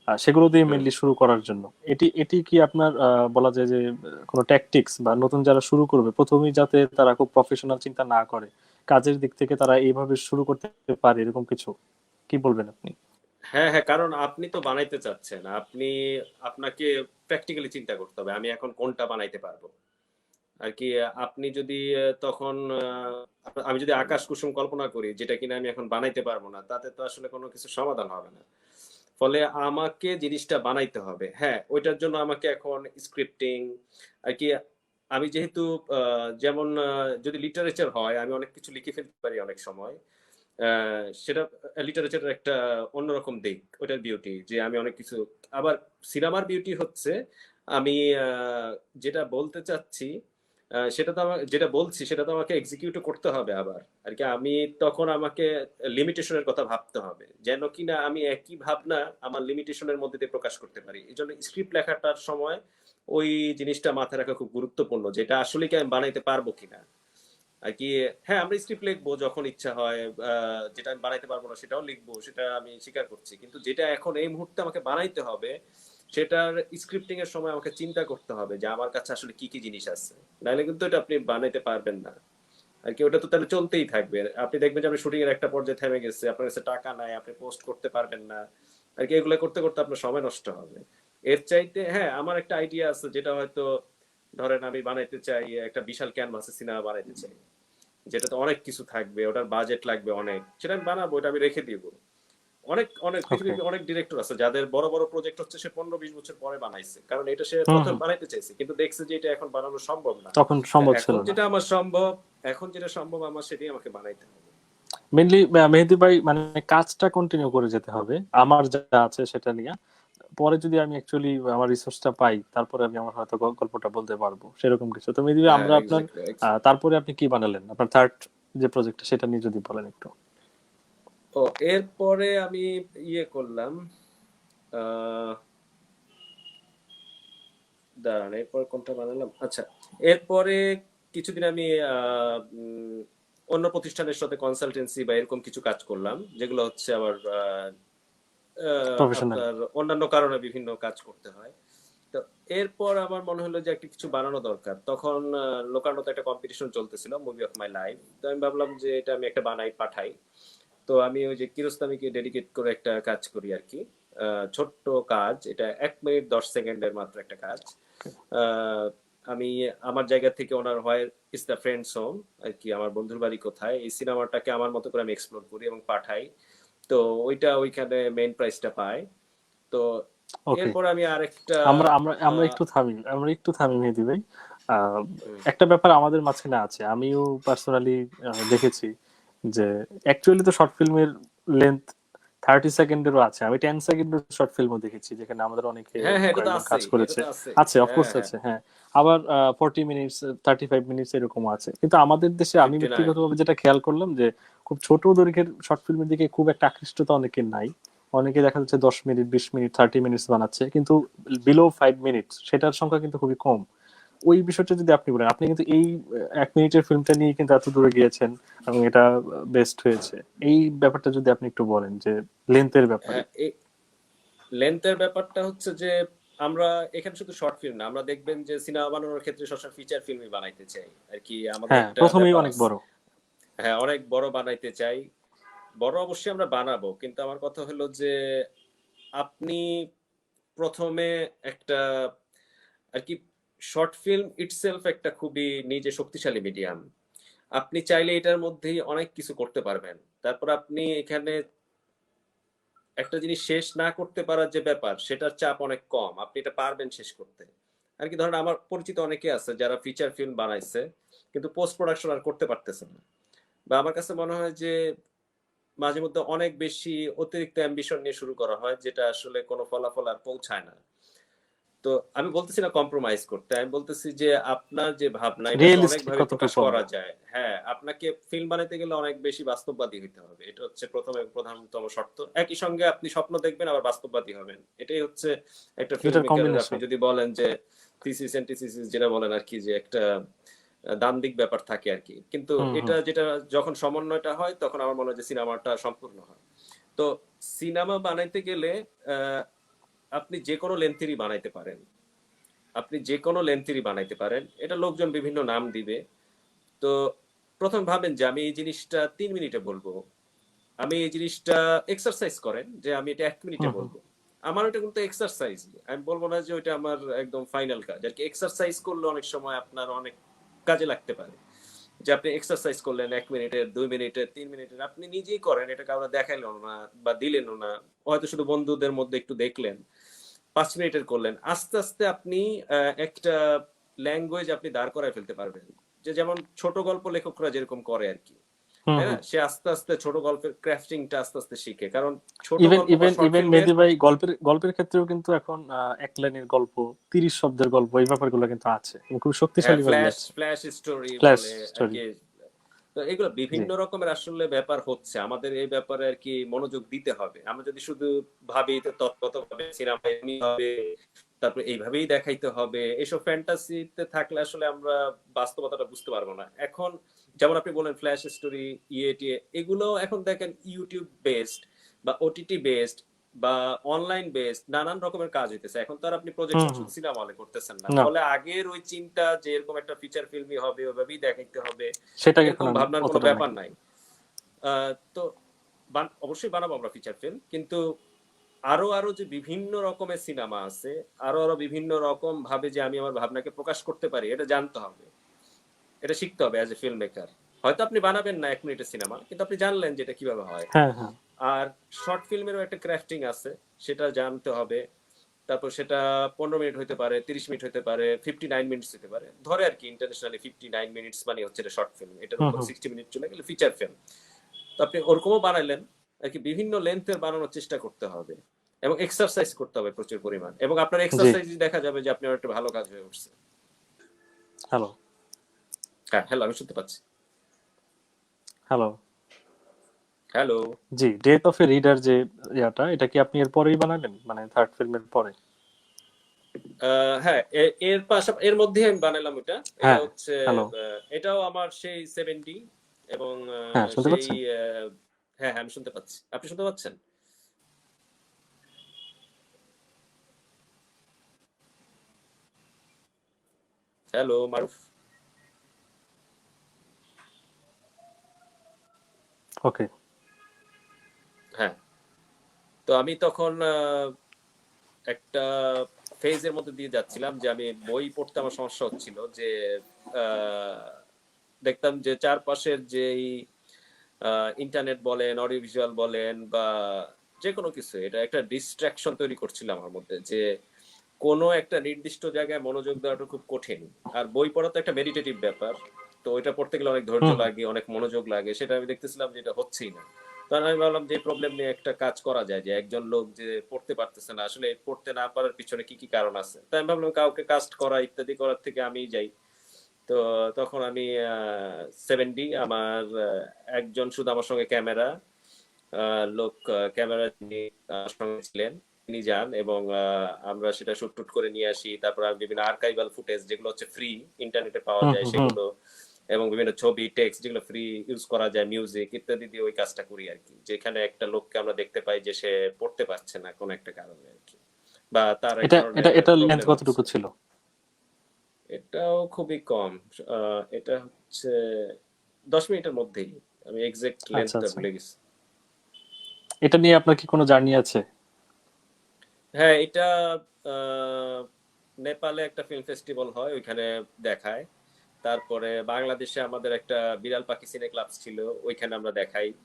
সেগুলো দিয়ে হুম। মেনলি শুরু করার জন্য। এটি এটি কি আপনার বলা যায় যে কোনো ট্যাকটিক্স, বা নতুন যারা শুরু করবে প্রথমেই যাতে তারা খুব প্রফেশনাল চিন্তা না করে, কাজের দিক থেকে তারা এইভাবে শুরু করতে পারে, এরকম কিছু কি বলবেন আপনি? হ্যাঁ হ্যাঁ, কারণ আপনি তো বানাইতে চাচ্ছেন, আপনাকে প্র্যাকটিক্যালি চিন্তা করতে হবে আমি এখন কোনটা বানাইতে পারবো আর কি। আপনি যদি তখন আমি যদি আকাশ কুসুম কল্পনা করি যেটা কিনা আমি এখন বানাইতে পারবো না, তাতে তো আসলে কোনো কিছু সমাধান হবে না। ফলে আমাকে জিনিসটা বানাইতে হবে। হ্যাঁ, ওইটার জন্য আমাকে এখন স্ক্রিপ্টিং আর কি। আমি যেহেতু যেমন যদি লিটারেচার হয়, আমি অনেক কিছু লিখে ফেলতে পারি অনেক সময়। সেটা লিটারেচারের একটা অন্যরকম দিক, ওটার বিউটি যে আমি অনেক কিছু। আবার সিনেমার বিউটি হচ্ছে আমি যেটা বলতে চাচ্ছি, সেটা তো আমার, যেটা বলছি সেটা তো আমাকে এক্সিকিউট করতে হবে আবার আর কি। আমি তখন আমাকে লিমিটেশনের কথা ভাবতে হবে, যেন কিনা আমি একই ভাবনা আমার লিমিটেশনের মধ্যে দিয়ে প্রকাশ করতে পারি। এই জন্য স্ক্রিপ্ট লেখাটার সময় ওই জিনিসটা মাথায় রাখা খুব গুরুত্বপূর্ণ, যেটা আসলে কি আমি বানাইতে পারবো কিনা আর কি। হ্যাঁ, আমরা স্ক্রিপ্ট লিখবো যখন ইচ্ছা হয়, যেটা আমি বানাইতে পারবো না সেটাও লিখবো, সেটা আমি স্বীকার করছি। কিন্তু যেটা এখন এই মুহূর্তে আমাকে বানাইতে হবে, সেটার স্ক্রিপ্টিং এর সময় আমাকে চিন্তা করতে হবে যে আমার কাছে আসলে কি কি জিনিস আছে। নাহলে কিন্তু এটা আপনি বানাইতে পারবেন না আর কি। ওটা তো তাহলে চলতেই থাকবে, আপনি দেখবেন যে আপনি শুটিং এর একটা পর্যায়ে থেমে গেছে, আপনার কাছে টাকা নাই, আপনি পোস্ট করতে পারবেন না আর কি। এগুলো করতে করতে আপনার সময় নষ্ট হবে। এর চাইতে হ্যাঁ, আমার একটা আইডিয়া আছে, যেটা হয়তো ধরেন আমি বানাইতে চাই একটা বিশাল ক্যানভাসে সিনেমা বানাইতে চাই, যেটাতে অনেক কিছু থাকবে, ওটার বাজেট লাগবে অনেক, সেটা আমি বানাবো, ওটা আমি রেখে দিব। অনেক অনেক ওকে। পৃথিবীর অনেক ডিরেক্টর আছে যাদের বড় বড় প্রজেক্ট হচ্ছে সে 15-20 বছর পরে বানাইছে, কারণ এটা সে হুম প্রথম হুম। বানাইতে চাইছে কিন্তু দেখছে যে এটা এখন বানানো সম্ভব না। তখন তা সম্ভব ছিল এখন না। যেটা আমার সম্ভব, এখন যেটা সম্ভব আমার সেটাই আমাকে বানাইতে হবে। মেনলি মেহেদী ভাই, মানে কাজটা কন্টিনিউ করে যেতে হবে আমার যা আছে সেটা নিয়ে। পরে যদি আমি অ্যাকচুয়ালি আমার রিসোর্সটা পাই, তারপরে আমি আমার হয়তো গল্পটা বলতে পারবো, সেরকম কিছু। তো মেহেদী ভাই, হ্যাঁ, আমরা আপনার এক্স্যাক্টলি। তারপরে আপনি কি বানালেন, আপনার থার্ড যে প্রজেক্টটা, সেটা নিয়ে যদি বলেন একটু। ও, এরপরে আমি ইয়ে করলাম, আহ দাঁড়ান, এরপর কোনটা বানালাম, আচ্ছা। এরপরে কিছুদিন আমি অন্য প্রতিষ্ঠানের সাথে কনসালটেন্সি বা এরকম কিছু কাজ করলাম, যেগুলো হচ্ছে আবার প্রফেশনাল। আপনার অন্যান্য কারণে বিভিন্ন কাজ করতে হয়। তো এরপর আমার মনে হলো যে একটা কিছু বানানো দরকার। তখন লোকানোতে একটা কম্পিটিশন চলতেছিল, মুভি অফ মাই লাইফ। তো আমি ভাবলাম যে এটা আমি একটা বানাই পাঠাই। তো আমি ওই যে কিরোস্তামিকে ডেডিকেট করে একটা কাজ করি আর কি। ছোট্ট কাজ, এটা 1 মিনিট 10 সেকেন্ডের মাত্র একটা কাজ। আহ, আমি আমার জায়গা থেকে ওনার হয় ইস দ্য ফ্রেন্ডস হোম আর কি, আমার বন্ধুর বাড়ি কোথায়, এই সিনেমাটাকে আমার মতো করে আমি এক্সপ্লোর করি এবং পাঠাই। তো ওইটা ওইখানে মেইন প্রাইজটা পায়। তো ওকে, এরপর আমি আরেকটা আমরা আমরা আমরা আহ, একটু থামি মেহেদী ভাই। আহ, হুম, একটা ব্যাপার আমাদের মাঝখানে আছে, আমিও পার্সোনালি দেখেছি যে অ্যাকচুয়ালি তো শর্ট ফিল্মের লেন্থ 30 সেকেন্ডেরও আছে। আমি 10 সেকেন্ডের শর্ট ফিল্মও দেখেছি যেখানে আমাদের অনেকে হ্যাঁ হ্যাঁ, এটা তো কয়েকজন কাজ আছেই, এটা করেছে। তো আছেই। আছে, হ্যাঁ অফকোর্স হ্যাঁ, আছে, হ্যাঁ। আবার 40 মিনিটস, 35 মিনিটস এরকমও আছে। কিন্তু আমাদের দেশে আমি 59। ব্যক্তিগতভাবে যেটা খেয়াল করলাম যে খুব ছোট দৈর্ঘ্যের শর্ট ফিল্মের দিকে খুব একটা আকৃষ্টতা অনেকের নাই। অনেকে দেখা যাচ্ছে 10 মিনিট, 20 মিনিট, 30 মিনিটস বানাচ্ছে, কিন্তু বিলো 5 মিনিটস সেটার সংখ্যা কিন্তু খুবই কম। ওই বিষয়টা যদি আপনি বলেন, আপনি কিন্তু এই 1 মিনিটের ফিল্মটা নিয়ে কিন্তু এত দূরে গিয়েছেন এবং এটা বেস্ট হয়েছে। এই ব্যাপারটা যদি আপনি একটু বলেন যে লেন্থের ব্যাপারে। হ্যাঁ, এই লেন্থের ব্যাপারটা হচ্ছে যে আমরা এখানে শুধু শর্ট ফিল্ম না, আমরা দেখবেন যে সিনেমা বানানোর ক্ষেত্রে সবসময় ফিচার ফিল্মই বানাইতে চাই আর কি, আমাদের হ্যাঁ, একটা প্রথমেই ব্যাপার অনেক আছে। বড়। হ্যাঁ, অনেক বড় বানাইতে চাই। বড় অবশ্যই আমরা বানাবো, কিন্তু আমার কথা হলো যে আপনি প্রথমে একটা আর কি, শর্ট ফিল্ম ইটসেলফ একটা খুবই নিজে শক্তিশালী মিডিয়াম। আপনি চাইলে এটার মধ্যেই অনেক কিছু করতে পারবেন। তারপর আপনি এখানে একটা জিনিস শেষ না করতে পারার যে ব্যাপার, সেটার চাপ অনেক কম, আপনি এটা পারবেন শেষ করতে আর কি। ধরেন আমার পরিচিত অনেকে আছে যারা ফিচার ফিল্ম বানাইছে কিন্তু পোস্ট প্রোডাকশন আর করতে পারতেছে না। বা আমার কাছে মনে হয় যে মাঝে মধ্যে অনেক বেশি অতিরিক্ত অ্যাম্বিশন নিয়ে শুরু করা হয়, যেটা আসলে কোনো ফলাফল আর পৌঁছায় না। তো আমি বলতেছি না কম্প্রোমাইজ করতে, আমি বলতেছি যে আপনার যে ভাবনা এটাকে অনেক রিয়েলিস্টিক ভাবে প্রকাশ কতটুকু করা আমরা। যায়। হ্যাঁ, আপনাকে ফিল্ম বানাইতে গেলে অনেক বেশি বাস্তববাদী হইতে হবে, এটা হচ্ছে প্রথম এবং প্রধানতম শর্ত। একই সঙ্গে আপনি স্বপ্ন দেখবেন আবার বাস্তববাদী হবেন, এটাই হচ্ছে একটা ফিল্ম দুইটার মেকারের। আপনি কম্বিনেশন। যদি বলেন যে থিসিস অ্যান্টিথিসিস যেটা বলেন আর কি, যে একটা দান্দিক ব্যাপার থাকে আর কি, কিন্তু হুম, এটা হুম। যেটা যখন সমন্বয়টা হয় তখন আমার মনে হয় যে সিনেমাটা সম্পূর্ণ হয়। তো সিনেমা বানাইতে গেলে আহ, আপনি যে কোনো লেন্থেরই বানাইতে পারেন, আপনি যে কোনো লেন্থেরই বানাইতে পারেন, এটা লোকজন বিভিন্ন নাম দিবে। তো প্রথম ভাবেন যে আমি এই জিনিসটা 3 মিনিটে বলবো, আমি এই জিনিসটা এক্সারসাইজ করেন যে আমি এটা 1 মিনিটে হুম, হুম। বলবো। আমার ওটা কিন্তু এক্সারসাইজ, আমি বলবো না যে ওইটা আমার একদম ফাইনাল কাজ আর কি। এক্সারসাইজ করলে অনেক সময় আপনার অনেক কাজে লাগতে পারে। যে আপনি এক্সারসাইজ করলেন 1 মিনিটের, 2 মিনিটের, 3 মিনিটের, আপনি নিজেই করেন, এটা কাউকে দেখাইলেন না বা দিলেনও না, হয়তো শুধু বন্ধুদের মধ্যে একটু দেখলেন। 5 মিনিটের করলেন, আস্তে আস্তে আপনি একটা ল্যাঙ্গুয়েজ আপনি দাঁড় করায় ফেলতে পারবেন। যে যেমন ছোট গল্প লেখকরা যেরকম করে আর কি, হুম, তাই না? হুম। সে আস্তে আস্তে ছোট গল্পের ক্রাফটিংটা আস্তে আস্তে শিখে, কারণ ছোট ইভেন গল্প বা ইভেন শর্ট ইভেন ফিল্মের। মেহেদী ভাই, গল্পের গল্পের ক্ষেত্রেও কিন্তু এখন 1 লাইনের গল্প, 30 শব্দের গল্প, এই ব্যাপারগুলো কিন্তু আছে এবং খুব হ্যাঁ, শক্তিশালী ভাবে ফ্ল্যাশ আছে। ফ্ল্যাশ স্টোরি ফ্ল্যাশ বলে আর স্টোরি। কি। তো এগুলো জি। বিভিন্ন রকমের আসলে ব্যাপার হচ্ছে, আমাদের এই ব্যাপারে আর কি মনোযোগ দিতে হবে। আমরা যদি শুধু ভাবি তো তত্ত্বগতভাবে সিনেমা হবে, তারপর এইভাবেই দেখাইতে হবে, এসব ফ্যান্টাসিতে থাকলে আসলে আমরা বাস্তবতাটা বুঝতে পারবো না। এখন যেমন আপনি বলেন ফ্ল্যাশ স্টোরি, ইয়ে টিয়ে, এগুলো এখন দেখেন ইউটিউব বেসড বা ওটিটি বেসড বা অনলাইন বেসড নানান রকমের কাজ হইতেছে। এখন তো আর আপনি হুম, প্রজেকশন হুম। শুধু সিনেমা হলে করতেছেন না, না, ফলে আগের ওই চিন্তা যে এরকম একটা ফিচার ফিল্মই হবে, ওইভাবেই দেখাইতে হবে, সেটা এখন এরকম আর ভাবনার কোনো অতটা নাই। ব্যাপার নাই। তো অবশ্যই বানাবো আমরা ফিচার ফিল্ম, কিন্তু আরো আরো যে বিভিন্ন রকমের সিনেমা আছে, আরো আরো বিভিন্ন রকম ভাবে যে আমি আমার ভাবনাকে প্রকাশ করতে পারি, এটা জানতে হবে, এটা শিখতে হবে অ্যাজ এ ফিল্ম মেকার। হয়তো আপনি বানাবেন না 1 মিনিটের সিনেমা, কিন্তু আপনি জানলেন যে এটা কিভাবে হয়। হ্যাঁ, হ্যাঁ। আর শর্ট ফিল্মেরও একটা ক্রাফটিং আছে, সেটা জানতে হবে। তারপর সেটা 15 মিনিট হতে পারে, 30 মিনিট হতে পারে, 59 মিনিটস হতে পারে, ধরে আর কি ইন্টারন্যাশনালি 59 মিনিটস মানে হচ্ছে এটা শর্ট ফিল্ম, এটার হুম, উপর হুম। 60 মিনিট চলে গেলে ফিচার ফিল্ম। তো আপনি ওরকমও বানাইলেন আর কি, বিভিন্ন লেন্থের বানানোর চেষ্টা করতে হবে এবং এক্সারসাইজ করতে হবে প্রচুর পরিমাণ, এবং আপনার জি। এক্সারসাইজ দেখা যাবে যে আপনার একটা ভালো কাজ হয়ে উঠছে। হ্যালো। হ্যাঁ, হ্যালো, আমি শুনতে পাচ্ছি। Hello. Hello. G, death of A reader যে ইয়াটা, এটা কি আপনি এর পরেই বানাবেন, মানে থার্ড ফিল্মের পরে? হ্যাঁ, এর পাশাপাশি এর মধ্যে আমি বানালাম ওটা। এটা হ্যাঁ। হচ্ছে হ্যালো। এটাও আমার সেই 70 এবং হ্যাঁ, শুনতে সেই পাচ্ছেন? হ্যাঁ হ্যাঁ, আমি শুনতে পাচ্ছি, আপনি শুনতে পাচ্ছেন? হ্যালো মারুফ। ওকে। হ্যাঁ, তো আমি তখন একটা ফেজের মধ্যে দিয়ে যাচ্ছিলাম যে আমি বই পড়তে আমার সমস্যা হচ্ছিল যে আহ, দেখতাম যে চারপাশের যেই ইন্টারনেট বলেন, অডিও ভিজুয়াল বলেন বা যে কোনো কিছু, এটা একটা ডিস্ট্রাকশন তৈরি করছিল আমার মধ্যে, যে কোনো একটা নির্দিষ্ট জায়গায় মনোযোগ দেওয়াটা খুব কঠিন। আর বই পড়া তো একটা মেডিটেটিভ ব্যাপার, তো ওইটা পড়তে গেলে অনেক ধৈর্য হুম হুম। লাগে, অনেক মনোযোগ লাগে, সেটা আমি দেখতেছিলাম যে এটা হচ্ছেই না। তখন আমি ভাবলাম যে প্রবলেম নিয়ে একটা কাজ করা যায়, যে একজন লোক যে পড়তে পারতেছে না, আসলে পড়তে না পারার পিছনে কি কি কারণ আছে। তাই আমি ভাবলাম কাউকে কাস্ট করা ইত্যাদি করার থেকে আমি যাই। তো তখন আমি 7D আমার একজন শুধু আমার সঙ্গে ক্যামেরা লোক, ক্যামেরা যিনি আমার সঙ্গে ছিলেন, তিনি যান এবং আমরা সেটা শুট টুট করে নিয়ে আসি। তারপর আমি বিভিন্ন আর্কাইভাল ফুটেজ যেগুলো হচ্ছে ফ্রি ইন্টারনেটে পাওয়া হুম যায় হুম হুম। সেগুলো, এবং বিভিন্ন ছবি টেক্সট যেগুলো ফ্রি ইউজ করা যায়, মিউজিক ইত্যাদি দিয়ে ওই কাজটা করি আর কি। যেখানে একটা লোককে আমরা দেখতে পাই যে সে পড়তে পারছে না কোনো একটা কারণে আর কি, বা তার এক এটা এটা ধরনের এটা লেন্থ প্রবলেম হচ্ছে। কতটুকু ছিল? এটাও খুবই কম। এটা হচ্ছে 10 মিনিটের মধ্যেই। আমি এক্সাক্ট আচ্ছা লেন্থটা আচ্ছা। ভুলে গেছি। এটা নিয়ে আপনার কি কোনো জার্নি আছে? হ্যাঁ, এটা আহ, নেপালে একটা ফিল্ম ফেস্টিভ্যাল হয়, ওইখানে দেখায়। তারপরে বাংলাদেশে আমাদের একটা বিড়াল পাখি সিনে ক্লাব ছিল, ওইখানে আমরা দেখাই। হুম।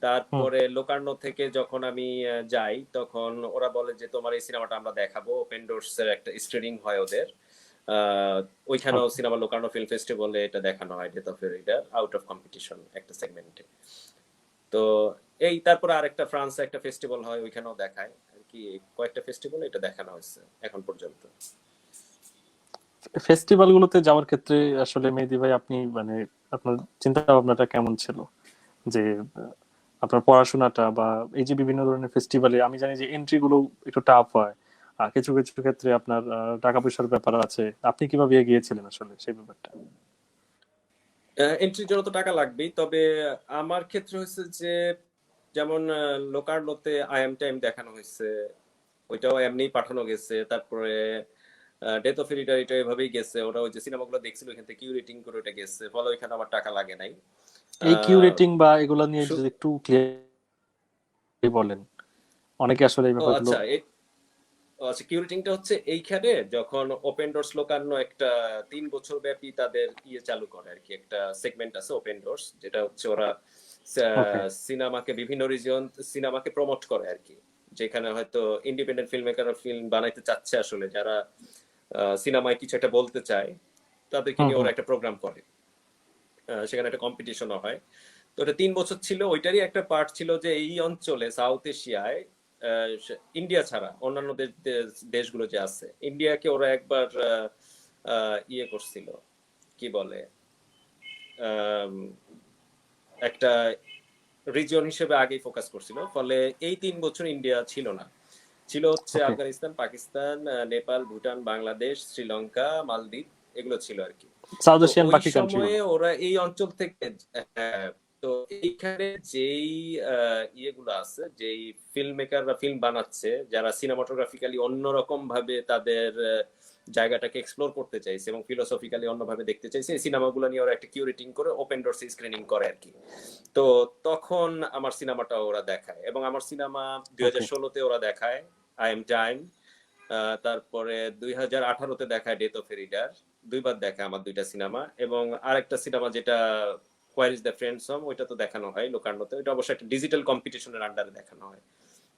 তারপরে লোকার্নো থেকে যখন আমি যাই, তখন ওরা বলে যে তোমার এই সিনেমাটা আমরা দেখাবো, ওপেন ডোরস এর একটা স্ক্রিনিং হয় ওদের। আহ, ওইখানেও ওকে। সিনেমা লোকার্নো ফিল্ম ফেস্টিভ্যালে এটা দেখানো হয়, death of A reader out of competition একটা সেগমেন্টে। তো এই তারপরে আরেকটা ফ্রান্সে একটা ফেস্টিভ্যাল হয়, ওইখানেও দেখায় আর কি। কয়েকটা ফেস্টিভ্যাল এটা দেখানো হয়েছে এখন পর্যন্ত। ফেস্টিভ্যাল গুলোতে যাওয়ার ক্ষেত্রে আসলে মেহেদী ভাই আপনি মানে আপনার চিন্তা ভাবনাটা কেমন ছিল? যে আপনার পড়াশোনাটা বা এই যে বিভিন্ন ধরনের ফেস্টিভ্যালে আমি জানি যে এন্ট্রি গুলো একটু টাফ হয়, আর কিছু কিছু ক্ষেত্রে আপনার টাকা পয়সার ব্যাপার আছে। আপনি কিভাবে এগিয়েছিলেন আসলে সেই ব্যাপারটা? এন্ট্রির জন্য তো টাকা লাগবেই, তবে আমার ক্ষেত্রে হয়েছে যে যেমন লোকার্নোতে আই এম টাইম দেখানো হয়েছে, ওইটাও এমনি পাঠানো গেছে। তারপরে ডেথ অফ এরিডার এটা এভাবেই গেছে, ওরা ওই যে সিনেমাগুলো দেখছিল ওইখান থেকে কিউরেটিং করে ওটা গেছে, ফলে ওইখানে আমার টাকা লাগে নাই। এই আহ, কিউরেটিং বা এগুলো নিয়ে সু- যদি একটু ক্লিয়ারলি বলেন, অনেকে আসলে এই ও ব্যাপারগুলো। আচ্ছা, সিকিউরিটিংটা হচ্ছে এইখানে যখন ওপেন ডোরস লোকানো একটা 3 বছর ব্যাপী তাদের ইয়ে চালু করে আর কি, একটা সেগমেন্ট আছে ওপেন ডোরস, যেটা হচ্ছে ওরা ওকে। সিনেমাকে বিভিন্ন রিজন সিনেমাকে প্রমোট করে আর কি। যেখানে হয়তো ইন্ডিপেন্ডেন্ট ফিল্ম মেকাররা ফিল্ম বানাইতে চাচ্ছে, আসলে যারা সিনেমায় কিছু একটা বলতে চায়, তাদেরকে হুম নিয়ে হুম। ওরা একটা প্রোগ্রাম করে। সেখানে একটা কম্পিটিশনও হয়। তো এটা 3 বছর ছিল, ওইটারই একটা পার্ট ছিল যে এই অঞ্চলে সাউথ এশিয়ায় ইন্ডিয়া ছাড়া অন্যান্য দেশগুলো যে আছে, ইন্ডিয়াকে ওরা একবার ইয়ে করছিল, কি বলে, আম, একটা রিজিয়ন হিসেবে আগেই ফোকাস করছিল। ফলে এই 3 বছর ইন্ডিয়া ছিল না, ছিল হচ্ছে ওকে। আফগানিস্তান, পাকিস্তান, নেপাল, ভুটান, বাংলাদেশ, শ্রীলঙ্কা, মালদ্বীপ, এগুলো ছিল আর কি। সাউথ তো এশিয়ান ওই বাকি সময়ে কান্ট্রিগুলো। ওরা এই অঞ্চল থেকে তো এইখানে যেই ইয়েগুলো আছে, যেই ফিল্ম মেকাররা ফিল্ম বানাচ্ছে, যারা সিনেমাটোগ্রাফিক্যালি অন্যরকম ভাবে তাদের জায়গাটাকে এক্সপ্লোর করতে চাইছে এবং ফিলোসফিক্যালি অন্যভাবে দেখতে চাইছে, এই সিনেমাগুলো নিয়ে ওরা একটা কিউরেটিং করে ওপেন ডোরস স্ক্রিনিং করে আর কি। তো তখন আমার সিনেমাটা ওরা দেখায়, এবং আমার সিনেমা দুই ওকে। হাজার ষোলোতে ওরা দেখায়, আই এম টাইম। তারপরে 2018-তে দেখায় ডেথ অফ এ রিডার। দুইবার দেখায় আমার দুইটা সিনেমা, এবং আরেকটা সিনেমা যেটা where is the friend song, ওইটা তো দেখানো হয় লোকার্নোতে, ওইটা অবশ্যই একটা ডিজিটাল কম্পিটিশনের আন্ডারে দেখানো হয়।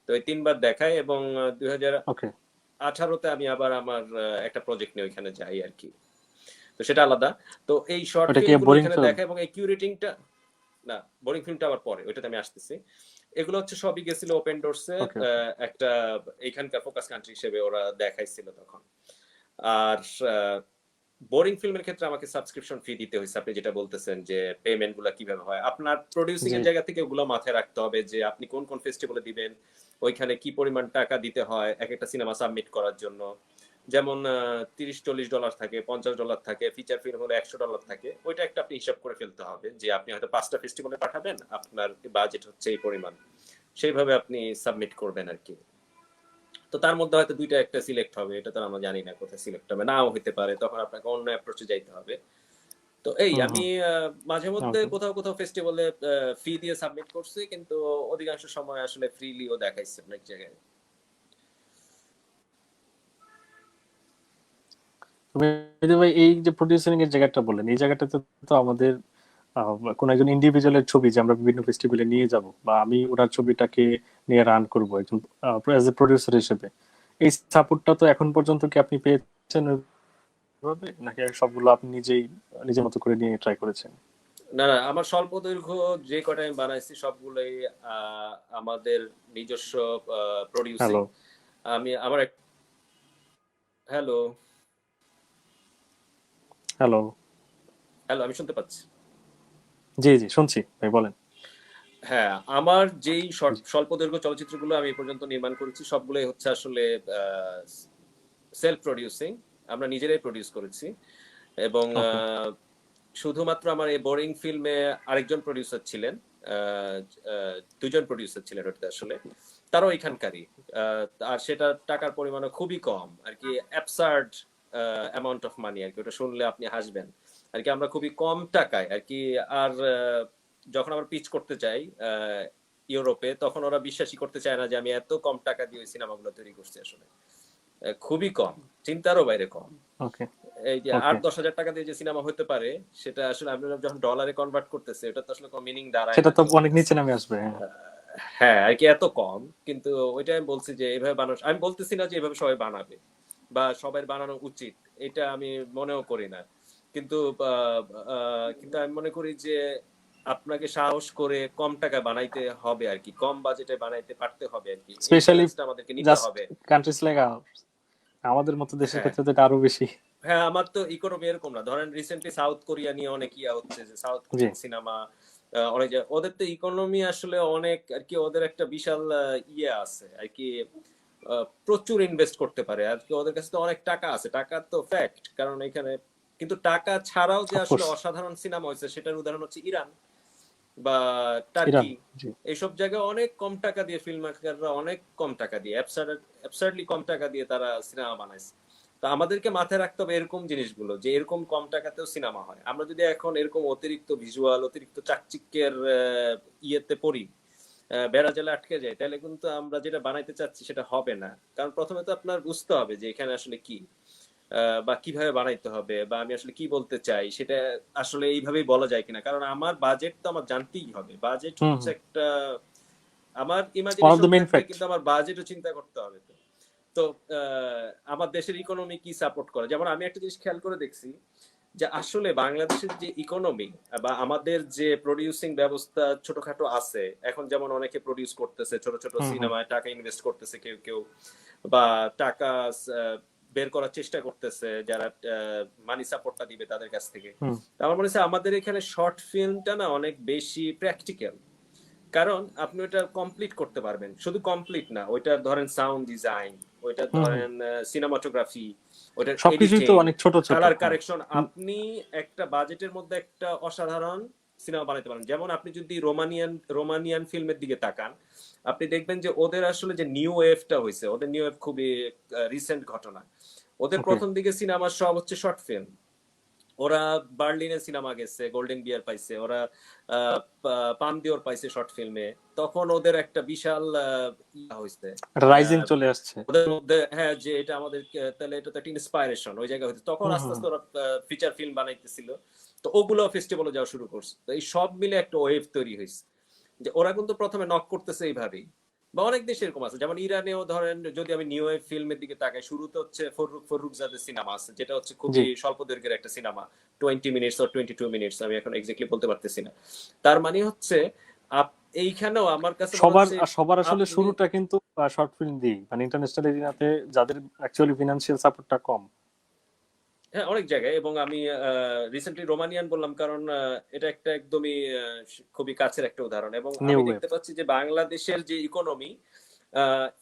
তো এই 3বার দেখায়, এবং 2018-তে ওকে। আমি আবার আমার একটা প্রজেক্ট নিয়ে ওইখানে যাই আর কি। তো সেটা আলাদা। তো এই শর্ট ওটা কি ফিল্মগুলো বোরিং ওইখানে ফিল্ম? দেখায়, এবং এই কিউরেটিংটা, না, বোরিং ফিল্মটা আবার পরে, ওইটাতে আমি আসতেছি। এগুলো হচ্ছে সবই গেছিল ওপেন ডোরসে, ওকে ওকে। একটা এইখানকার ফোকাস কান্ট্রি হিসেবে ওরা দেখাইছিল তখন। আর বোরিং ফিল্মের ক্ষেত্রে আমাকে সাবস্ক্রিপশন ফি দিতে হয়েছে। আপনি যেটা বলতেছেন যে পেমেন্ট গুলা কিভাবে হয়, আপনার প্রডিউসিং জি। এর জায়গা থেকে ওগুলো মাথায় রাখতে হবে, যে আপনি কোন কোন ফেস্টিভ্যালে দিবেন, ওইখানে কি পরিমাণ টাকা দিতে হয় এক একটা সিনেমা সাবমিট করার জন্য। যেমন $30-40 থাকে, $50 থাকে, ফিচার ফিল্ম হলে $100 থাকে, ওইটা একটা আপনি হিসাব করে ফেলতে হবে, যে আপনি হয়তো 5টা ফেস্টিভ্যালে পাঠাবেন, আপনার বাজেট হচ্ছে এই পরিমাণ, সেইভাবে আপনি সাবমিট করবেন আর কি। তো তার মধ্যে হয়তো দুইটা একটা সিলেক্ট হবে, এটা তো আমরা জানি না কোথায় সিলেক্ট হবে, নাও হতে পারে, তখন আপনাকে অন্য অ্যাপ্রোচে যাইতে হবে। তো এই হুম আমি হুম। মাঝে মধ্যে ওকে। কোথাও কোথাও ফেস্টিভ্যালে ফি দিয়ে সাবমিট করছি, কিন্তু অধিকাংশ সময় আসলে ফ্রিলিও দেখাইছে অনেক জায়গায়। তবে ভাই এই যে প্রডিউসারিং এর জায়গাটা বললেন, এই জায়গাটাতে তো আমাদের আহ, কোন একজন ইন্ডিভিজুয়ালের ছবি যে আমরা বিভিন্ন ফেস্টিভ্যালে নিয়ে যাব, বা আমি ওনার ছবিটাকে নিয়ে রান করব একজন অ্যাজ এ প্রডিউসার হিসেবে, এই সাপোর্টটা তো এখন পর্যন্ত কি আপনি পেয়েছেন ওইভাবে, নাকি সবগুলো আপনি নিজেই নিজের মতো করে নিয়ে ট্রাই করেছেন? না না, আমার স্বল্প দৈর্ঘ্য যে কটা আমি বানাইছি সবগুলোই আমাদের নিজস্ব প্রডিউসিং। হ্যালো। আমি আমার হ্যালো, হ্যালো। হ্যালো, আমি শুনতে পাচ্ছি। জি জি, শুনছি ভাই, বলেন। হ্যাঁ, আমার যেই জি। স্বল্প দৈর্ঘ্য চলচ্চিত্রগুলো আমি এ পর্যন্ত নির্মাণ করেছি সবগুলোই হচ্ছে আসলে সেলফ প্রডিউসিং। আমরা নিজেরাই প্রডিউস করেছি, এবং ওকে। শুধুমাত্র আমার এই বোরিং ফিল্মে আরেকজন প্রডিউসার ছিলেন, আহ, দুজন প্রডিউসার ছিলেন ওটাতে আসলে, তারাও এখানকারই। আর সেটা টাকার পরিমাণও খুবই কম আর কি, অ্যাবসার্ড অ্যামাউন্ট অফ মানি আর কি, ওটা শুনলে আপনি হাসবেন আর কি। আমরা খুবই কম টাকায় আর কি। আর যখন আমরা পিচ করতে চাই ইউরোপে, তখন ওরা বিশ্বাসই করতে চায় না যে আমি এত কম টাকা দিয়ে ওই সিনেমাগুলো তৈরি করছি আসলে। খুবই কম, চিন্তারও বাইরে কম। ওকে। এই যে ওকে। 8-10 হাজার টাকা দিয়ে যে সিনেমা হতে পারে, সেটা আসলে আমরা যখন ডলারে কনভার্ট করতেছে, এটা তো আসলে কোনো মিনিং দাঁড়ায় সেটা না তো যে ওদের অনেক কাছে। নিচে নামে আসবে, হ্যাঁ। হ্যাঁ আর কি, এত কম। কিন্তু ওইটা আমি বলছি যে এইভাবে বানানো, আমি বলতেছি না যে এইভাবে সবাই বানাবে বা সবাই বানানো উচিত, এটা আমি মনেও করি না। কিন্তু কিন্তু আমি মনে করি যে আপনাকে সাহস করে কম টাকা বানাইতে হবে আর কি, কম বাজেটে বানাইতে পারতে হবে আর কি, এই স্পেশালি চ্যালেঞ্জটা আমাদেরকে নিতে জাস্ট হবে। কান্ট্রিজ লাইক আমাদের মতো দেশের হ্যাঁ ক্ষেত্রে তো এটা আরো বেশি। হ্যাঁ, আমার তো ইকোনমি এরকম না। ধরেন রিসেন্টলি সাউথ কোরিয়া নিয়ে অনেক ইয়া হচ্ছে, যে সাউথ জি। কোরিয়ান সিনেমা অনেক ওদের তো ইকোনমি আসলে অনেক আর কি, ওদের একটা বিশাল ইয়ে আছে আর কি, প্রচুর ইনভেস্ট করতে পারে আর কি, ওদের কাছে তো অনেক টাকা আছে, টাকা তো ফ্যাক্ট, কারণ এখানে কিন্তু টাকা ছাড়াও যে আসলে অফকোর্স। অসাধারণ সিনেমা হয়েছে সেটার উদাহরণ হচ্ছে ইরান বা ইরান। টার্কি। জি। এইসব জায়গায় অনেক কম টাকা দিয়ে ফিল্ম মেকাররা অনেক কম টাকা দিয়ে, অ্যাবসার্ডলি কম টাকা দিয়ে তারা সিনেমা বানাইছে। তো আমাদেরকে মাথায় রাখতে হবে এরকম জিনিসগুলো, যে এরকম কম টাকাতেও সিনেমা হয়। আমরা যদি এখন এরকম অতিরিক্ত ভিজুয়াল, অতিরিক্ত চাকচিক্যের ইয়েতে পড়ি, বেড়া জালে আটকে যায়, তাহলে কিন্তু আমরা যেটা বানাইতে চাচ্ছি সেটা হবে না। কারণ প্রথমে তো আপনার বুঝতে হবে যে এখানে আসলে কি, বা কিভাবে বানাইতে হবে, বা আমি আসলে কি বলতে চাই সেটা আসলে এইভাবেই বলা যায় কিনা। কারণ আমার বাজেট তো আমার জানতেই হবে, বাজেট হুম হচ্ছে হুম। একটা, আমার one of imagination the main থাকবে ফ্যাক্ট। কিন্তু আমার বাজেটও চিন্তা করতে হবে। তো তো আমার দেশের ইকোনমি কি সাপোর্ট করে, যেমন আমি একটা জিনিস খেয়াল করে দেখছি, যে আসলে বাংলাদেশের যে ইকোনমি বা আমাদের যে প্রডিউসিং ব্যবস্থা ছোটখাটো আছে এখন, যেমন অনেকে প্রডিউস করতেছে ছোট ছোট হুম হুম। সিনেমায়, টাকা ইনভেস্ট করতেছে কেউ কেউ, বা টাকা বের করার চেষ্টা করতেছে যারা মানি সাপোর্টটা দিবে তাদের কাছ থেকে। হুম। তো আমার মনে হচ্ছে আমাদের এখানে শর্ট ফিল্মটা না অনেক বেশি প্র্যাকটিক্যাল। কারণ আপনি ওটা কমপ্লিট করতে পারবেন, শুধু কমপ্লিট না, ওইটার ধরেন সাউন্ড ডিজাইন, ওইটার হুম হুম। ধরেন সিনেমাটোগ্রাফি, ওইটার সবকিছুই তো এডিটিং, অনেক ছোট ছোট, কালার হ্যাঁ। কারেকশন, আপনি একটা বাজেটের মধ্যে একটা অসাধারণ সিনেমা বানাতে পারেন। যেমন আপনি যদি রোমানিয়ান রোমানিয়ান ফিল্মের দিকে তাকান, আপনি দেখবেন যে ওদের আসলে যে নিউ ওয়েভটা হয়েছে, ওদের নিউ ওয়েভ খুবই রিসেন্ট ঘটনা। ওদের ওকে। প্রথম দিকে সিনেমা সব হচ্ছে শর্ট ফিল্ম। ওরা বার্লিনে সিনেমা গেছে, গোল্ডেন বিয়ার পাইছে, ওরা পাম দিওর পাইছে শর্ট ফিল্মে। তখন ওদের একটা বিশাল ইয়া হয়েছে একটা রাইজিং চলে আসছে। ওদের মধ্যে, হ্যাঁ, যে এটা আমাদের তাহলে এটা তো একটা ইন্সপাইরেশন ওই জায়গা হইতে। তখন হুম আস্তে হুম। আস্তে ওরা ফিচার ফিল্ম বানাইতেছিল। তো ওগুলো ফেস্টিভ্যালে যাওয়া শুরু করছে। তো এই সব মিলে একটা ওয়েভ তৈরি হয়েছে, যে ওরা কিন্তু প্রথমে নক করতেছে এইভাবেই। বা অনেক দেশে এরকম আছে, যেমন ইরানেও ধরেন, যদি আমি নিউ ওয়েভ ফিল্মের দিকে তাকাই, শুরুতে হচ্ছে ফররুখজাদের সিনেমা আছে, যেটা হচ্ছে জি। খুবই স্বল্প দৈর্ঘ্যের একটা সিনেমা, 20 মিনিটস অর 22 মিনিটস, আমি এখন এক্স্যাক্টলি বলতে পারতেছি না। তার মানে হচ্ছে এইখানেও আমার কাছে মনে সবার হচ্ছে সবার আসলে আপনি, শুরুটা কিন্তু শর্ট ফিল্ম দিয়েই, মানে ইন্টারন্যাশনাল এরিয়াতে যাদের অ্যাকচুয়ালি ফিনান্সিয়াল সাপোর্টটা কম। হ্যাঁ অনেক জায়গায়, এবং আমি রিসেন্টলি রোমানিয়ান বললাম কারণ এটা একটা একদমই খুবই কাছের একটা উদাহরণ। এবং নিউ আমি ওয়েভ। দেখতে পাচ্ছি যে বাংলাদেশের যে ইকোনমি,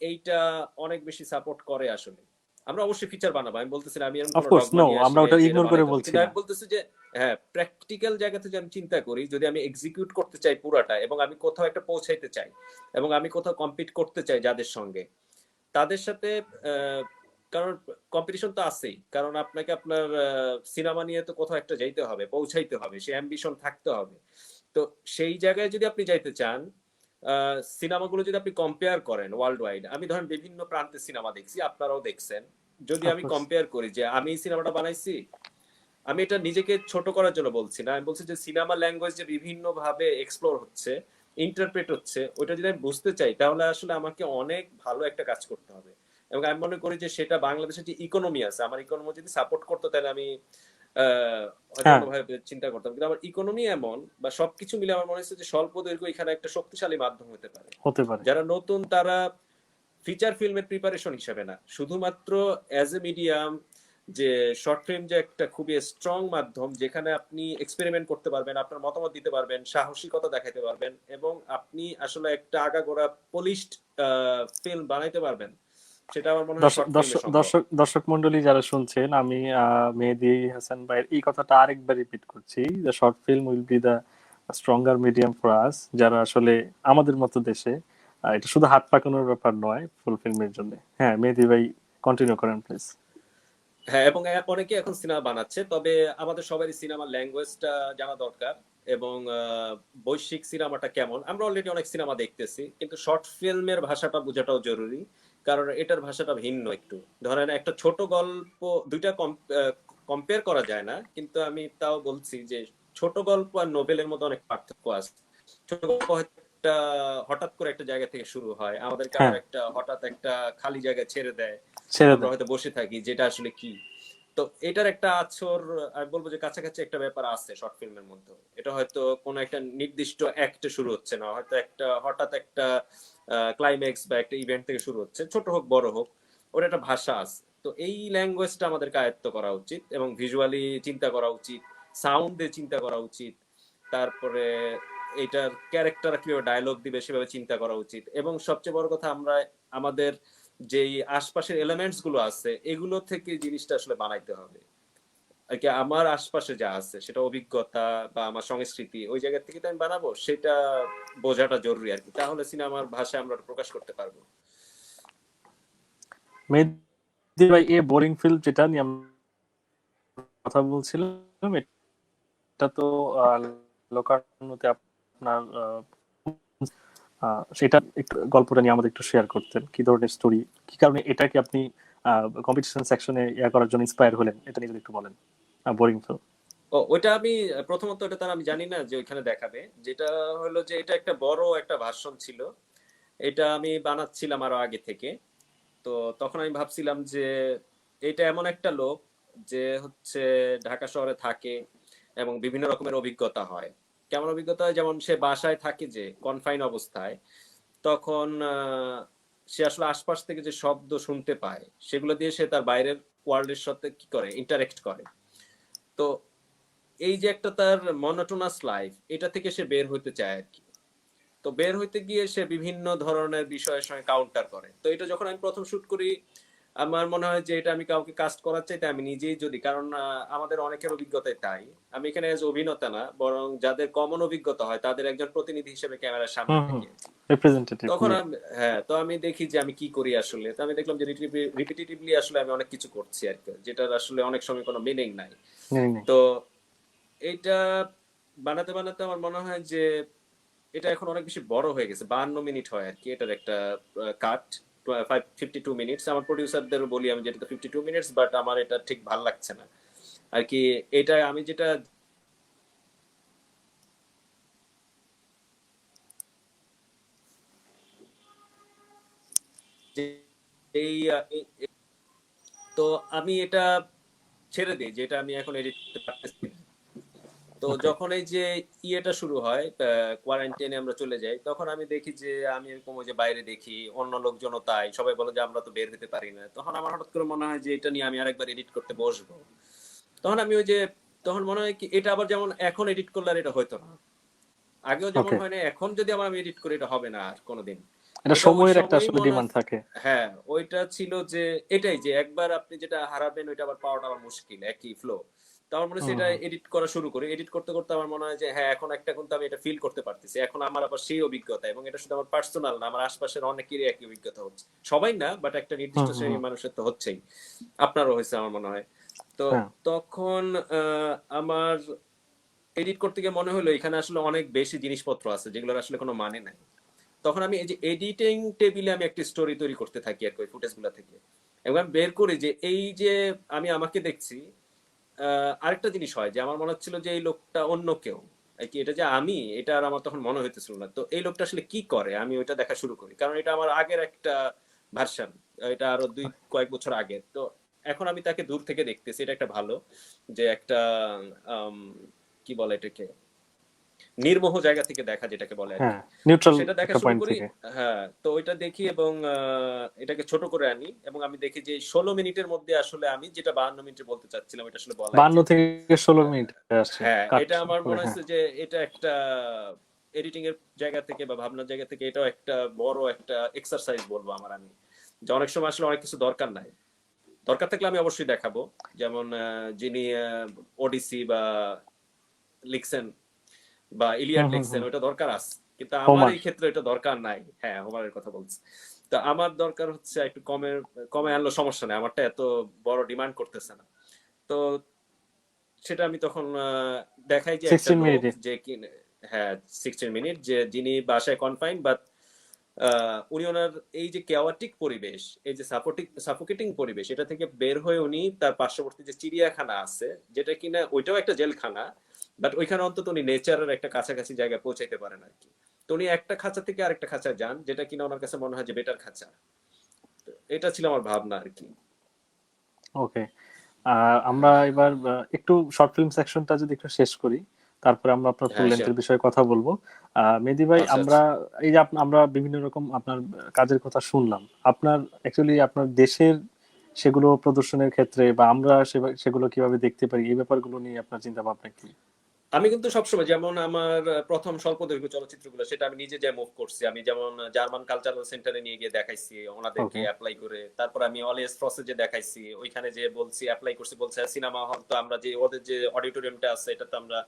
এইটা অনেক বেশি সাপোর্ট করে আসলে। আমরা অবশ্যই ফিচার বানাবো, আমি বলতেছি না, আমি এরকম কোনো অফকোর্স ডগমা নো, নিয়ে আমরা আসিনি ওটা যে এটা ইগনোর করে বানাইতে হবে, বলছি কিন্তু না। আমি বলতেছি যে হ্যাঁ, প্র্যাকটিক্যাল জায়গা থেকে আমি চিন্তা করি, যদি আমি এক্সিকিউট করতে চাই পুরাটা, এবং আমি কোথাও একটা পৌঁছাইতে চাই, এবং আমি কোথাও কম্পিট করতে চাই যাদের সঙ্গে, তাদের সাথে কারণ কম্পিটিশন তো আছেই, কারণ আপনাকে আপনার সিনেমা নিয়ে তো কোথাও একটা যাইতে হবে, পৌঁছাইতে হবে, সে অ্যাম্বিশন থাকতে হবে। তো সেই জায়গায় যদি আপনি যাইতে চান, সিনেমাগুলো যদি আপনি কম্পেয়ার করেন ওয়ার্ল্ড ওয়াইড, আমি ধরেন বিভিন্ন প্রান্তের সিনেমা দেখছি, আপনারাও দেখছেন, যদি আমি অফকোর্স। কম্পেয়ার করি যে আমি এই সিনেমাটা বানাইছি, আমি এটা নিজেকে ছোট করার জন্য বলছি না, আমি বলছি যে সিনেমা ল্যাঙ্গুয়েজ যে বিভিন্ন ভাবে এক্সপ্লোর হচ্ছে, ইন্টারপ্রেট হচ্ছে, ওইটা যদি আমি বুঝতে চাই তাহলে আসলে আমাকে অনেক ভালো একটা কাজ করতে হবে। এবং আমি মনে করি যে সেটা বাংলাদেশের যে ইকোনমি আছে, আমার ইকোনমি যদি সাপোর্ট করতো তাহলে আমি হয়তো হ্যাঁ, অন্যভাবে চিন্তা করতাম, কিন্তু আমার ইকোনমি এমন বা সবকিছু মিলে আমার মনে হচ্ছে যে স্বল্প দৈর্ঘ্য এখানে একটা শক্তিশালী মাধ্যম হতে পারে। হতে পারে। যারা নতুন তারা ফিচার ফিল্মের প্রিপারেশন হিসেবে না, শুধুমাত্র অ্যাজ এ মিডিয়াম, যে শর্ট ফিল্ম যে একটা খুবই স্ট্রং মাধ্যম যেখানে আপনি এক্সপেরিমেন্ট করতে পারবেন, আপনার মতামত দিতে পারবেন, সাহসিকতা দেখাতে পারবেন, এবং আপনি আসলে একটা আগাগোড়া পলিশড ফিল্ম বানাইতে পারবেন, সেটা আমার মনে হয় দর্শক শর্ট ফিল্মে দর্শক সম্ভব। দর্শক দর্শক মন্ডলী যারা শুনছেন, আমি মেহেদী হাসান ভাইয়ের এই কথাটা আরেকবার রিপিট করছি, যে short film will be the stronger medium for us, যারা আসলে আমাদের মতো দেশে, এটা শুধু হাত পাকানোর ব্যাপার নয় ফুল ফিল্মের জন্য। হ্যাঁ, মেহেদী ভাই, কন্টিনিউ করেন প্লিজ। হ্যাঁ, এবং অনেকে এখন সিনেমা বানাচ্ছে, তবে আমাদের সবারই সিনেমার ল্যাঙ্গুয়েজটা জানা দরকার। এবং বৈশ্বিক সিনেমাটা কেমন, আমরা অলরেডি অনেক সিনেমা দেখতেছি, কিন্তু শর্ট ফিল্মের ভাষাটা বোঝাটাও জরুরি, কারণ এটার ভাষাটা ভিন্ন একটু। ধরেন একটা ছোট গল্প, দুইটা কম্পেয়ার করা যায় না, কিন্তু আমি তাও বলছি যে ছোট গল্প আর নোবেলের মধ্যে অনেক পার্থক্য আছে। ছোট গল্প হয়তো একটা হঠাৎ করে একটা জায়গা থেকে শুরু হয়, আমাদেরকে হ্যাঁ, আবার একটা হঠাৎ একটা খালি জায়গায় ছেড়ে দেয়, ছেড়ে আমরা দেয়। হয়তো বসে থাকি যেটা আসলে কি। তো এটার একটা আছর, আমি বলবো যে কাছাকাছি একটা ব্যাপার আছে শর্ট ফিল্মের মধ্যে। এটা হয়তো কোন একটা নির্দিষ্ট অ্যাক্টে শুরু হচ্ছে না, হয়তো একটা হঠাৎ একটা ক্লাইম্যাক্স বা একটা ইভেন্ট থেকে শুরু হচ্ছে, ছোট হোক বড় হোক, ওর একটা ভাষা আছে। তো এই ল্যাঙ্গুয়েজটা আমাদেরকে আয়ত্ত করা উচিত, এবং ভিজুয়ালি চিন্তা করা উচিত, সাউন্ডে চিন্তা করা উচিত, তারপরে এটার ক্যারেক্টার কিভাবে ডায়লগ দিবে সেভাবে চিন্তা করা উচিত, এবং সবচেয়ে বড় কথা আমরা আমাদের যেই আশপাশের এলিমেন্টস গুলো আছে এগুলো থেকে জিনিসটা আসলে বানাইতে হবে আর কি। আমার আশপাশে যা আছে সেটা অভিজ্ঞতা বা আমার সংস্কৃতি, ওই জায়গা থেকে তো আমি বানাবো, সেটা বোঝাটা জরুরি আর কি, তাহলে সিনেমার ভাষায় আমরা প্রকাশ করতে পারবো। মেহেদী ভাই, এ বোরিং ফিল্ম যেটা নিয়ে আমরা কথা বলছিলাম, এটা তো লোকারণ্যতে আপনার সেটা একটু গল্পটা নিয়ে আমাদের একটু শেয়ার করতেন, কি ধরনের স্টোরি, কি কারণে এটাকে আপনি কম্পিটিশন সেকশনে ইয়া করার জন্য ইন্সপায়ার হলেন, এটা নিয়ে যদি একটু বলেন। Boring film. ও, ওইটা আমি প্রথমত এটা তার আমি জানি না যে ওইখানে দেখাবে, যেটা হলো যে এটা একটা বড় একটা ভার্সন ছিল, এটা আমি বানাচ্ছিলাম আরো আগে থেকে। তো তখন আমি ভাবছিলাম যে এটা এমন একটা লোক যে হচ্ছে ঢাকা শহরে থাকে এবং বিভিন্ন রকমের অভিজ্ঞতা হয়। কেমন অভিজ্ঞতা হয়, যেমন সে বাসায় থাকে যে কনফাইন অবস্থায়, তখন সে আসলে আশপাশ থেকে যে শব্দ শুনতে পায় সেগুলো দিয়ে সে তার বাইরের ওয়ার্ল্ডের সাথে কি করে, ইন্টারেক্ট করে। তো এই যে একটা তার মনোটোনাস লাইফ, এটা থেকে সে বের হতে চায় আর কি। তো বের হইতে গিয়ে সে বিভিন্ন ধরনের বিষয়ের সঙ্গে কাউন্টার করে। তো এটা যখন আমি প্রথম শুট করি, আমার মনে হয় যে এটা আমি কাউকে কাস্ট করার চাইতে আমি নিজেই যদি, কারণ আমাদের অনেকের অভিজ্ঞতাই তাই, আমি এখানে এজ অভিনেতা না, বরং যাদের কমন অভিজ্ঞতা হয় তাদের একজন প্রতিনিধি হিসেবে ক্যামেরার সামনে হুম, হুম। থাকি আর কি। রিপ্রেজেন্টেটিভ, তখন ইয়ে। আমি, হ্যাঁ, তো আমি দেখি যে আমি কি করি আসলে, তো আমি দেখলাম যে রিপিটিটিভলি আসলে আমি অনেক কিছু করছি আর কি, যেটার আসলে অনেক সময় কোনো মিনিং নাই। নেই, নেই। তো এইটা বানাতে বানাতে আমার মনে হয় যে এটা এখন অনেক বেশি বড় হয়ে গেছে, 52 মিনিট হয় আর কি এটার একটা কাট, 52 মিনিটস। আমার প্রডিউসারদের বলি আমি যেটা 52 মিনিটস, বাট আমার এটা ঠিক ভাল লাগছে না আর কি। এটা আমি যেটা এই তো আমি এটা ছেড়ে দিই, যেটা আমি এখন এডিট করতে পারতেছি না। তো ওকে। যখন এই যে ইয়েটা শুরু হয়, কোয়ারেন্টাইনে আমরা চলে যাই, তখন আমি দেখি যে আমি এরকম ওই যে বাইরে দেখি অন্য লোকজনও তাই, সবাই বলে যে আমরা তো বের হতে পারি না, তখন আমার হঠাৎ করে মনে হয় যে এটা নিয়ে আমি আরেকবার এডিট করতে বসবো। তখন আমি ওই যে, তখন মনে হয় কি এটা আবার যেমন এখন এডিট করলে আর এটা হয়তো না, আগেও যেমন ওকে। হয় না, এখন যদি আবার আমি এডিট করি এটা হবে না আর কোনোদিন। এটা ওইটা ওই সময়ের একটা সময়ই আসলে মনে ডিমান্ড থাকে। হ্যাঁ, ওইটা ছিল যে এটাই যে একবার আপনি যেটা হারাবেন ওইটা আবার পাওয়াটা আবার মুশকিল, একই ফ্লো। তো আমার মনে হচ্ছে হুম এটা হুম। এডিট করা শুরু করি, এডিট করতে করতে আমার মনে হয় যে হ্যাঁ এখন একটা কিন্তু আমি এটা ফিল করতে পারতেছি, এখন আমার আবার সেই অভিজ্ঞতা, এবং এটা শুধু আমার পার্সোনাল না, আমার আশপাশের অনেকেরই একই অভিজ্ঞতা হচ্ছে, সবাই না বাট একটা হুম নির্দিষ্ট হুম হুম। শ্রেণীর মানুষের তো হচ্ছেই, আপনারও হয়েছে আমার মনে হয়। তো হ্যাঁ। তখন আমার এডিট করতে গিয়ে মনে হলো এখানে আসলে অনেক বেশি জিনিসপত্র আছে যেগুলোর আসলে কোনো মানে নাই। তখন আমি এই যে এডিটিং টেবিলে আমি একটা স্টোরি তৈরি করতে থাকি আর কি ওই ফুটেজ গুলা থেকে, এবং আমি বের করি যে এই যে আমি আমাকে দেখছি। আরেকটা জিনিস হয় যে আমার মনে হচ্ছিল যে এই লোকটা অন্য কেউ আর কি, এটা যে আমি, এটা আর আমার তখন মনে হইতেছিল না। তো এই লোকটা আসলে কি করে আমি ওইটা দেখা শুরু করি, কারণ এটা আমার আগের একটা ভার্সন, এটা আরো কয়েক বছর আগে। তো এখন আমি তাকে দূর থেকে দেখতেছি, এটা একটা ভালো যে একটা আম, কি বলে এটাকে, নির্মোহ জায়গা থেকে দেখা যেটাকে বলে আর হ্যাঁ, কি। তো নিউট্রাল সেটা দেখা একটা শুরু পয়েন্ট করি। থেকে। হ্যাঁ, তো ওইটা দেখি এবং এটাকে ছোট করে আনি, এবং আমি দেখি যে 16 মিনিটের মধ্যে আসলে আমি যেটা 52 মিনিটে বলতে চাচ্ছিলাম এটা আসলে বলাই 52 যায়। থেকে 16 মিনিট আসছে হ্যাঁ, কাট এটা আমার করে। মনে হ্যাঁ। হচ্ছে যে এটা একটা এডিটিং এর জায়গা থেকে বা ভাবনার জায়গা থেকে এটাও একটা বড় একটা এক্সারসাইজ বলবো আমার আমি, যে অনেক সময় আসলে অনেক কিছু দরকার নাই, দরকার থাকলে আমি অবশ্যই দেখাবো। যেমন যিনি ওডিসি বা লিখছেন বা হুম ইলিয়াড হুম লিখছেন হুম। ওইটা দরকার আছে, কিন্তু আমার হোমার। এই ক্ষেত্রে এটা দরকার নাই। হ্যাঁ, হোমারের কথা বলছি। তো আমার দরকার হচ্ছে একটু কমে, কমে আনলো সমস্যা নেই, আমারটা এত বড় ডিমান্ড করতেছে না। তো সেটা আমি তখন দেখাই যে একটা 16 লোক মিনিটে। যে কি, হ্যাঁ 16 মিনিট, যে যিনি বাসায় কনফাইন, বাট উনি ওনার এই যে কেওয়াটিক পরিবেশ, এই যে সাফোকেটিং পরিবেশ, এটা থেকে বের হয়ে উনি তার পার্শ্ববর্তী যে চিড়িয়াখানা আছে, যেটা কিনা ওইটাও একটা জেলখানা, বাট ওইখানে অন্তত উনি নেচারের একটা কাছাকাছি জায়গায় পৌঁছাইতে পারেন আর কি। তো উনি একটা খাঁচা থেকে আরেকটা খাঁচা যান, যেটা কিনা ওনার কাছে মনে হয় যে বেটার খাঁচা। তো এটা ছিল আমার ভাবনা আর কি। ওকে। আমরা এবার একটু শর্ট ফিল্ম সেকশনটা যদি একটু শেষ করি, তারপরে আমরা আপনার ফুল হ্যাঁ শিওর। লেন্থের বিষয়ে কথা বলবো। মেহেদী ভাই, আচ্ছা আমরা আচ্ছা। এই যে আমরা বিভিন্ন রকম আপনার কাজের কথা শুনলাম, আপনার অ্যাকচুয়ালি আপনার দেশের সেগুলো প্রদর্শনের ক্ষেত্রে বা আমরা সেগুলো কিভাবে দেখতে পারি, এই ব্যাপারগুলো নিয়ে আপনার চিন্তা ভাবনা কি? আমি কিন্তু সবসময় যেমন আমার প্রথম স্বল্পদৈর্ঘ্য চলচ্চিত্রগুলো সেটা আমি নিজে যা মুভ করছি, আমি যেমন জার্মান কালচারাল সেন্টারে নিয়ে গিয়ে দেখাইছি ওনাদেরকে ওকে। অ্যাপ্লাই করে, তারপর আমি অলিয়াস ফ্রসে দেখাইছি, ওইখানে যে বলছি অ্যাপ্লাই করছি, বলছে সিনেমা হল তো আমরা যে ওদের যে অডিটোরিয়ামটা আছে এটাতে আমরা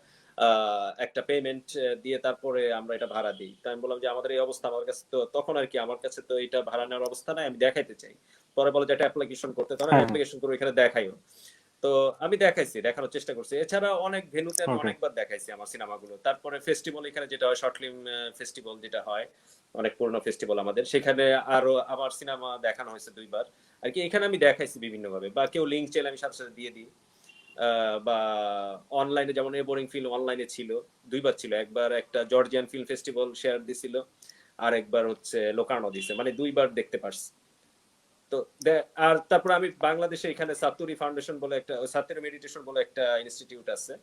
একটা পেমেন্ট দিয়ে তারপরে আমরা এটা ভাড়া দিই। তো আমি বললাম যে আমাদের এই অবস্থা, আমার কাছে তো তখন আর কি আমার কাছে তো এটা ভাড়া নেওয়ার অবস্থা নাই, আমি দেখাইতে চাই। পরে বলে যে একটা অ্যাপ্লিকেশন করতে, তখন আমি হ্যাঁ হ্যাঁ। অ্যাপ্লিকেশন করে ওইখানে দেখাইও। তো আমি দেখাইছি, দেখানোর চেষ্টা করছি। এছাড়া অনেক ভেন্যুতে আমি ওকে। অনেকবার দেখাইছি আমার সিনেমাগুলো। তারপরে ফেস্টিভ্যাল, এখানে যেটা হয় শর্ট ফিল্ম ফেস্টিভ্যাল যেটা হয়, অনেক পুরনো ফেস্টিভ্যাল আমাদের, সেখানে আরো আমার সিনেমা দেখানো হয়েছে 2 বার আর কি। এখানে আমি দেখাইছি বিভিন্ন ভাবে, বা কেউ লিঙ্ক চাইলে আমি সাথে সাথে দিয়ে দিই। বা অনলাইনে, যেমন এ বোরিং ফিল্ম অনলাইনে ছিল, 2বার ছিল, একবার একটা জর্জিয়ান ফিল্ম ফেস্টিভ্যাল শেয়ার দিছিল, আর একবার হচ্ছে লোকার্নো দিছে, মানে 2বার দেখতে পারছি। তো আর তারপর আমি বাংলাদেশে এখানে সাতুরি ফাউন্ডেশন বলে একটা, সাতুরি মেডিটেশন বলে একটা ইনস্টিটিউট আছে,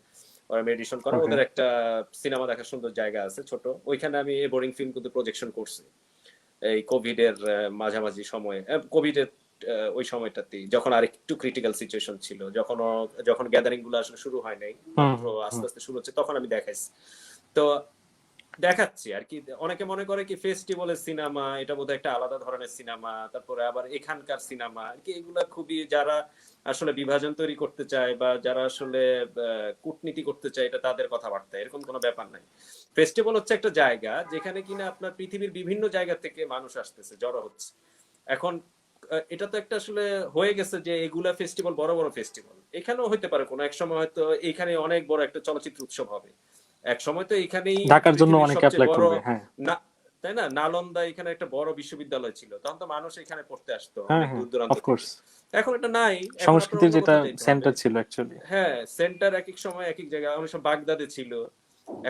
ওরা মেডিটেশন করে, ওকে। ওদের একটা সিনেমা দেখার সুন্দর জায়গা আছে ছোট, ওইখানে আমি এই বোরিং ফিল্ম কিন্তু প্রজেকশন করছি এই কোভিড এর মাঝামাঝি সময়ে, কোভিড এর ওই সময়টাতেই, যখন আর একটু ক্রিটিক্যাল সিচুয়েশন ছিল, যখন গ্যাদারিং গুলো আসলে শুরু হয় নাই, হুম মাত্র হুম আস্তে হুম। আস্তে শুরু হচ্ছে, তখন আমি দেখাইছি। তো দেখাচ্ছি আর কি। অনেকে মনে করে কি ফেস্টিভ্যালের সিনেমা এটা বোধহয় একটা আলাদা ধরনের সিনেমা, তারপরে আবার এখানকার সিনেমা আর কি, এগুলা খুবই, যারা আসলে বিভাজন তৈরি করতে চায় বা যারা আসলে কূটনীতি করতে চায়, এটা তাদের কথাবার্তা, এরকম কোনো ব্যাপার নাই। ফেস্টিভ্যাল হচ্ছে একটা জায়গা যেখানে কিনা আপনার পৃথিবীর বিভিন্ন জায়গা থেকে মানুষ আসতেছে, জড়ো হচ্ছে। এখন এটা তো একটা আসলে হয়ে গেছে যে এগুলা ফেস্টিভ্যাল, বড় বড় ফেস্টিভ্যাল এখানেও হইতে পারে, কোনো এক সময় হয়তো এখানে অনেক বড় একটা চলচ্চিত্র উৎসব হবে, এক সময় তো এখানেই ঢাকার জন্য পৃথিবীর অনেকে সবচেয়ে অ্যাপ্লাই বড়, করবে, হ্যাঁ। না তাই না, নালন্দা এখানে একটা বড় বিশ্ববিদ্যালয় ছিল, তখন তো মানুষ এখানে পড়তে আসতো হ্যাঁ অনেক হ্যাঁ, দূর দূরান্ত থেকে। অফকোর্স। এখন এটা নাই, এখন আপনার সংস্কৃতির অন্য যেটা কোথাও যেতে হবে। সেন্টার ছিল অ্যাকচুয়ালি। হ্যাঁ, সেন্টার এক এক সময় এক এক জায়গায়, অনেক সময় বাগদাদে ছিল,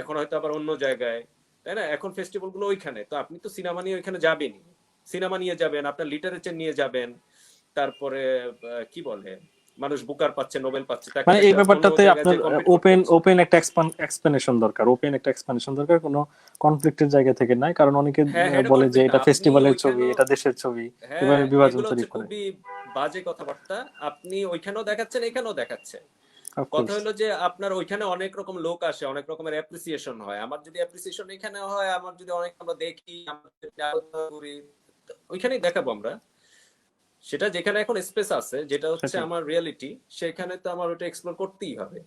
এখন হয়তো আবার অন্য জায়গায়, তাই না? এখন ফেস্টিভ্যাল গুলো ওইখানে, তো আপনি তো সিনেমা নিয়ে ওইখানে যাবেনই, সিনেমা নিয়ে যাবেন, আপনার লিটারেচার নিয়ে যাবেন, তারপরে কি বলে, মানুষ বুকার পাচ্ছে, নোবেল পাচ্ছে, তাকে মানে তো এই একটা অন্য ব্যাপারটাতে জায়গায় আপনার যে কম্পিট করতে ওপেন হচ্ছে। ওপেন একটা এক্সপ্লেনেশন দরকার, ওপেন একটা এক্সপ্লেনেশন দরকার, কোনো কনফ্লিক্টের জায়গা থেকে নাই, কারণ অনেকে হ্যাঁ হ্যাঁ, এটা বলে যে কনফ্লিক্ট না, এটা আপনি ফেস্টিভ্যালের ছবি, ওইখানেও, এটা দেশের ছবি, হ্যাঁ এভাবে বিভাজন এগুলো তৈরি হচ্ছে করে। খুবই বাজে কথাবার্তা। আপনি ওইখানেও দেখাচ্ছেন, এখানেও দেখাচ্ছেন, কথা অফকোর্স। হলো যে আপনার ওইখানে অনেক রকম লোক আসে, অনেক রকমের অ্যাপ্রিসিয়েশন হয়। আমার যদি অ্যাপ্রিসিয়েশন এখানে হয়, আমার যদি অনেক আমরা দেখি, আমরা যদি আলোচনা করি, ওইখানেই দেখাবো আমরা। সেটা যেখানে এখন স্পেস আছে, যেটা হচ্ছে সেটাই। আমার রিয়েলিটি, সেখানে তো আমার ওটা এক্সপ্লোর করতেই হবে।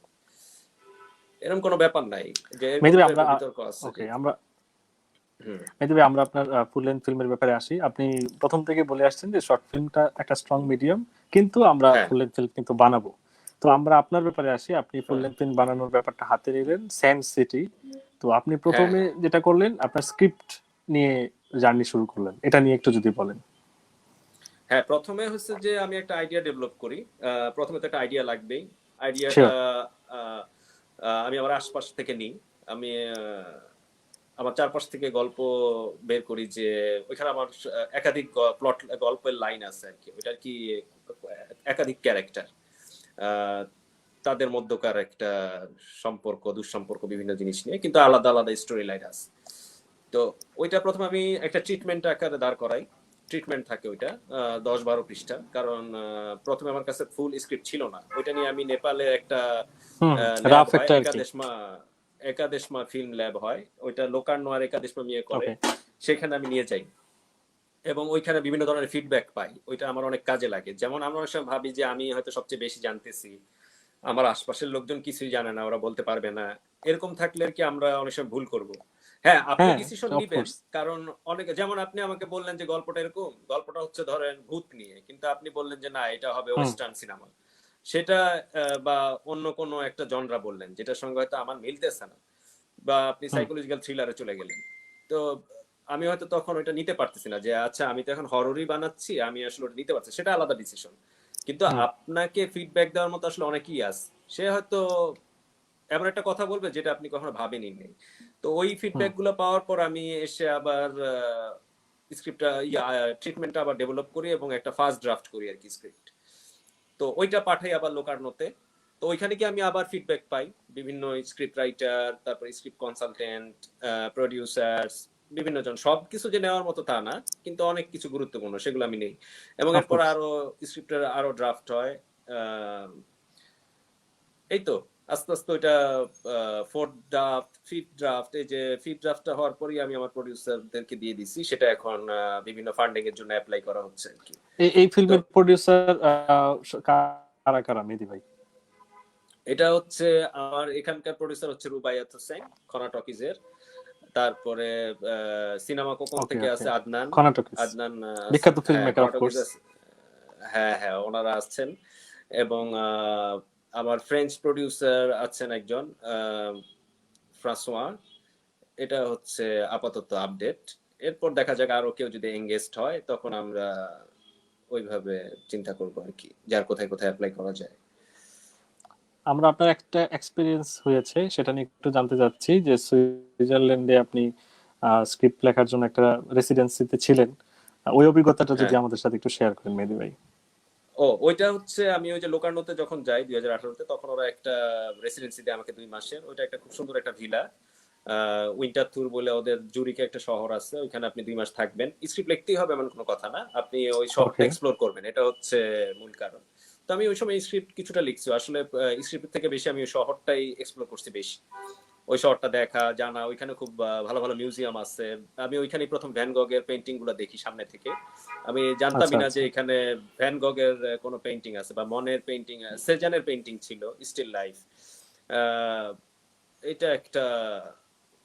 এরকম কোনো ব্যাপার নাই যে এরকম মেহেদী ভাই তো আমরা এরকম বিতর্ক আছে ওকে যে আমরা হুম। মেহেদী ভাই আমরা আপনার ফুল লেন্থ ফিল্মের ব্যাপারে আসি। আপনি প্রথম থেকে বলে আসছেন যে শর্ট ফিল্মটা একটা স্ট্রং মিডিয়াম, কিন্তু আমরা হ্যাঁ, ফুল লেন্থ ফিল্ম কিন্তু বানাবো। তো আমরা আপনার ব্যাপারে আসি। আপনি ফুল হ্যাঁ, লেন্থ ফিল্ম বানানোর ব্যাপারটা হাতে নিলেন সেন্ট সিটি। তো আপনি হ্যাঁ, প্রথমে হ্যাঁ। যেটা করলেন আপনার স্ক্রিপ্ট নিয়ে জার্নি শুরু করলেন, এটা নিয়ে একটু যদি বলেন। হ্যাঁ, প্রথমে হচ্ছে যে আমি একটা আইডিয়া ডেভেলপ করি। প্রথমে তো একটা আইডিয়া লাগবেই। আইডিয়াটা শিওর। আমি আমার আশপাশ থেকে নিই। আমি আমার চারপাশ থেকে গল্প বের করি যে ওইখানে আমার একাধিক প্লট গল্পের লাইন আছে আর কি। ওইটা আর কি একাধিক ক্যারেক্টার, তাদের মধ্যকার একটা সম্পর্ক, দুঃসম্পর্ক, বিভিন্ন জিনিস নিয়ে, কিন্তু আলাদা আলাদা স্টোরি লাইন আছে। তো ওইটা প্রথমে আমি একটা ট্রিটমেন্ট আকারে দাঁড় করাই। ট্রিটমেন্ট থাকে ওইটা 10-12 পৃষ্ঠা, কারণ প্রথমে আমার কাছে ফুল স্ক্রিপ্ট ছিল না। ওইটা নিয়ে আমি নেপালে একটা হুম। ল্যাব রাফ হয়, একটা আর কি। একাদেশমা ফিল্ম ল্যাব হয়, ওইটা লোকার্নো আর একাদেশমা নিয়ে করে। ওকে। সেখানে আমি নিয়ে যাই এবং ওইখানে বিভিন্ন ধরনের ফিডব্যাক পাই। ওইটা আমার অনেক কাজে লাগে। যেমন আমরা অনেক সময় ভাবি যে আমি হয়তো সবচেয়ে বেশি জানতেছি, আমার আশপাশের লোকজন কিছুই জানে না, ওরা বলতে পারবে না। এরকম থাকলে আর কি আমরা অনেক সময় ভুল করব। হ্যাঁ, আপনি হ্যাঁ, ডিসিশন নিবেন, অফকোর্স। কারণ অনেকে, যেমন আপনি আমাকে বললেন যে গল্পটা এরকম, গল্পটা হচ্ছে ধরেন ভূত নিয়ে, কিন্তু আপনি বললেন যে না, এটা হবে হুম। Western cinema. সেটা বা অন্য কোনো একটা জনরা বললেন যেটার সঙ্গে হয়তো আমার মিলতেছে না, বা আপনি হুম। সাইকোলজিক্যাল থ্রিলারে চলে গেলেন। তো আমি হয়তো তখন ওইটা নিতে পারতেছি না, যে আচ্ছা আমি তো এখন হররই বানাচ্ছি, আমি আসলে ওটা নিতে পারছি, সেটা আলাদা ডিসিশন। কিন্তু হুম। আপনাকে ফিডব্যাক দেওয়ার মতো আসলে অনেকেই আছে। সে হয়তো এমন একটা কথা বলবে যেটা আপনি কখনো ভাবেনি নেই। তো ওই হুম। ফিডব্যাক গুলো পাওয়ার পর আমি এসে আবার স্ক্রিপ্টটা ট্রিটমেন্টটা আবার ডেভেলপ করি এবং একটা ফার্স্ট ড্রাফট করি আর কি স্ক্রিপ্ট। তো ওইটা পাঠাই আবার লোকার্নোতে। তো ওইখানে কি আমি আবার ফিডব্যাক পাই বিভিন্ন স্ক্রিপ্ট রাইটার, তারপর স্ক্রিপ্ট কনসালটেন্ট, প্রডিউসার্স, বিভিন্ন জন। সবকিছু যে নেওয়ার মতো তা না, কিন্তু অনেক কিছু গুরুত্বপূর্ণ সেগুলো আমি নেই। এবং এরপর অফকোর্স। আরো স্ক্রিপ্টের আরো ড্রাফট হয়। আহ, এই তো আস্তে আস্তে ওইটা ফোর্থ ড্রাফট, ফিফথ ড্রাফট, এই যে ফিফথ ড্রাফটটা হওয়ার পরই আমি আমার প্রডিউসারদেরকে দিয়ে দিছি। সেটা এখন বিভিন্ন ফান্ডিং এর জন্য অ্যাপ্লাই করা হচ্ছে আর কি। এই তো ফিল্মের প্রডিউসার কারা কারা মেহেদী ভাই? এটা হচ্ছে আমার এখানকার প্রডিউসার হচ্ছে রুবাইয়াত হোসেন, খনা টকিজের। তারপরে সিনেমা কোকন ওকে, থেকে ওকে। আছে আদনান। কর্ণাটকিস, আদনান বিখ্যাত ফিল্ম হ্যাঁ, maker Khana of talkies course. আছে। হ্যাঁ, হ্যাঁ, ওনারা আসছেন। এবং আমার ফ্রেঞ্চ প্রডিউসার আছেন একজন, ফ্রাঁসোয়া। এটা হচ্ছে আপাতত আপডেট। এরপর দেখা যাক আরো কেউ যদি এঙ্গেজড হয়, তখন আমরা ওইভাবে চিন্তা করবো আর কি, যার কোথায় কোথায় অ্যাপ্লাই করা যায়। আমরা আপনার একটা এক্সপিরিয়েন্স হয়েছে সেটা নিয়ে একটু জানতে চাচ্ছি, যে সুইজারল্যান্ডে আপনি স্ক্রিপ্ট লেখার জন্য একটা রেসিডেন্সিতে ছিলেন। ওই অভিজ্ঞতাটা যদি হ্যাঁ। আমাদের সাথে একটু শেয়ার করেন মেহেদী ভাই। ওইটা হচ্ছে আমি ওই যে লোকার্নোতে যখন যাই 2018-তে, তখন ওরা একটা রেসিডেন্সি দেয় আমাকে 2 মাসের। ওইটা একটা খুব সুন্দর একটা ভিলা, উইন্টার থুর বলে ওদের জুরিকে একটা শহর আছে, ওইখানে আপনি 2 মাস থাকবেন। স্ক্রিপ্ট লিখতেই হবে এমন কোনো কথা না, আপনি ওই শহরটা ওকে। এক্সপ্লোর করবেন, এটা হচ্ছে মূল কারণ। তো আমি ওই সময় স্ক্রিপ্ট কিছুটা লিখছি আসলে। স্ক্রিপ্ট থেকে বেশি আমি ওই শহরটাই এক্সপ্লোর করছি বেশি। ওই শহরটা দেখা, জানা, ওইখানে খুব ভালো ভালো মিউজিয়াম আছে। আমি ওইখানেই প্রথম ভ্যান গগের পেন্টিং গুলো দেখি সামনে থেকে। আমি আচ্ছা, জানতামই না যে আচ্ছা। এখানে ভ্যান গগের কোনো পেন্টিং আছে, বা মনের পেন্টিং, সেজানের পেন্টিং ছিল, স্টিল লাইফ। এটা একটা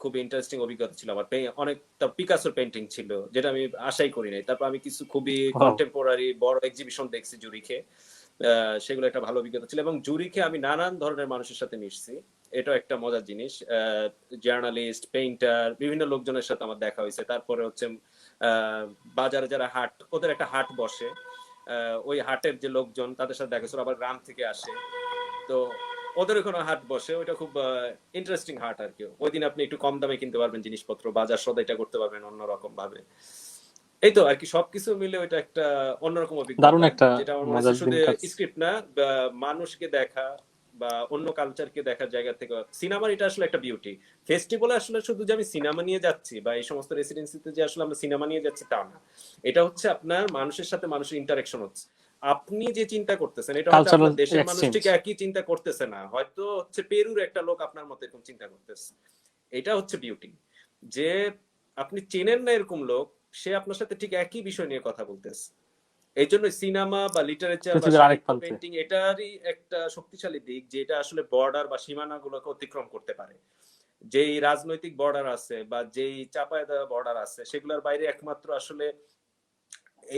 খুব ইন্টারেস্টিং অভিজ্ঞতা ছিল আমার। অনেকটা পিকাসোর পেন্টিং ছিল, যেটা আমি আশাই করি নাই। তারপর আমি কিছু খুবই ওয়াও। কন্টেম্পোরারি বড় এক্সিবিশন দেখছি জুরিখে। সেগুলো একটা ভালো অভিজ্ঞতা ছিল। এবং জুরিখে আমি নানান ধরনের মানুষের সাথে মিশছি, এটাও একটা মজার জিনিস। জার্নালিস্ট, পেইন্টার, বিভিন্ন লোকজনের সাথে আমার দেখা হয়েছে। তারপরে হচ্ছে বাজারে যারা হাট, ওদের একটা হাট বসে, ওই হাটের যে লোকজন তাদের সাথে দেখা হয়েছিল, আবার গ্রাম থেকে আসে। তো ওদের ওখানে হাট বসে, ওইটা খুব ইন্টারেস্টিং হাট আর কি। ওই দিন আপনি একটু কম দামে কিনতে পারবেন জিনিসপত্র, বাজার সদাইটা করতে পারবেন অন্যরকম ভাবে। এই তো আর কি, সবকিছু মিলে ওইটা একটা অন্যরকম দারুণ অভিজ্ঞতা, একটা যেটা আমার মনে হচ্ছে মজার দিন শুধু কাজ। স্ক্রিপ্ট না, বা মানুষকে দেখা বা অন্য কালচারকে দেখার জায়গা থেকে সিনেমার এটা আসলে একটা বিউটি। ফেস্টিভ্যালে আসলে শুধু যে আমি সিনেমা নিয়ে যাচ্ছি, বা এই সমস্ত রেসিডেন্সিতে যে আসলে আমরা সিনেমা নিয়ে যাচ্ছি তা না। এটা হচ্ছে আপনার মানুষের সাথে মানুষের ইন্টারাকশন হচ্ছে। আপনি যে চিন্তা করতেছেন এটা হয়তো কালচারাল আপনার দেশের মানুষ এক্সচেঞ্জ। ঠিক একই চিন্তা করতেছে না, হয়তো হচ্ছে পেরুর একটা লোক আপনার মতো এরকম চিন্তা করতেছে। এটা হচ্ছে বিউটি, যে আপনি চেনেন না এরকম লোক, সে আপনার সাথে ঠিক একই বিষয় নিয়ে কথা বলতেছে। এই জন্য সিনেমা বা লিটারেচার বা পৃথিবীর আরেক সাহিত্য প্রান্তে। পেন্টিং এটারই একটা শক্তিশালী দিক, যে এটা আসলে বর্ডার বা সীমানা গুলোকে অতিক্রম করতে পারে। যেই রাজনৈতিক বর্ডার আছে বা যেই চাপায় দেওয়া বর্ডার আছে সেগুলোর বাইরে একমাত্র আসলে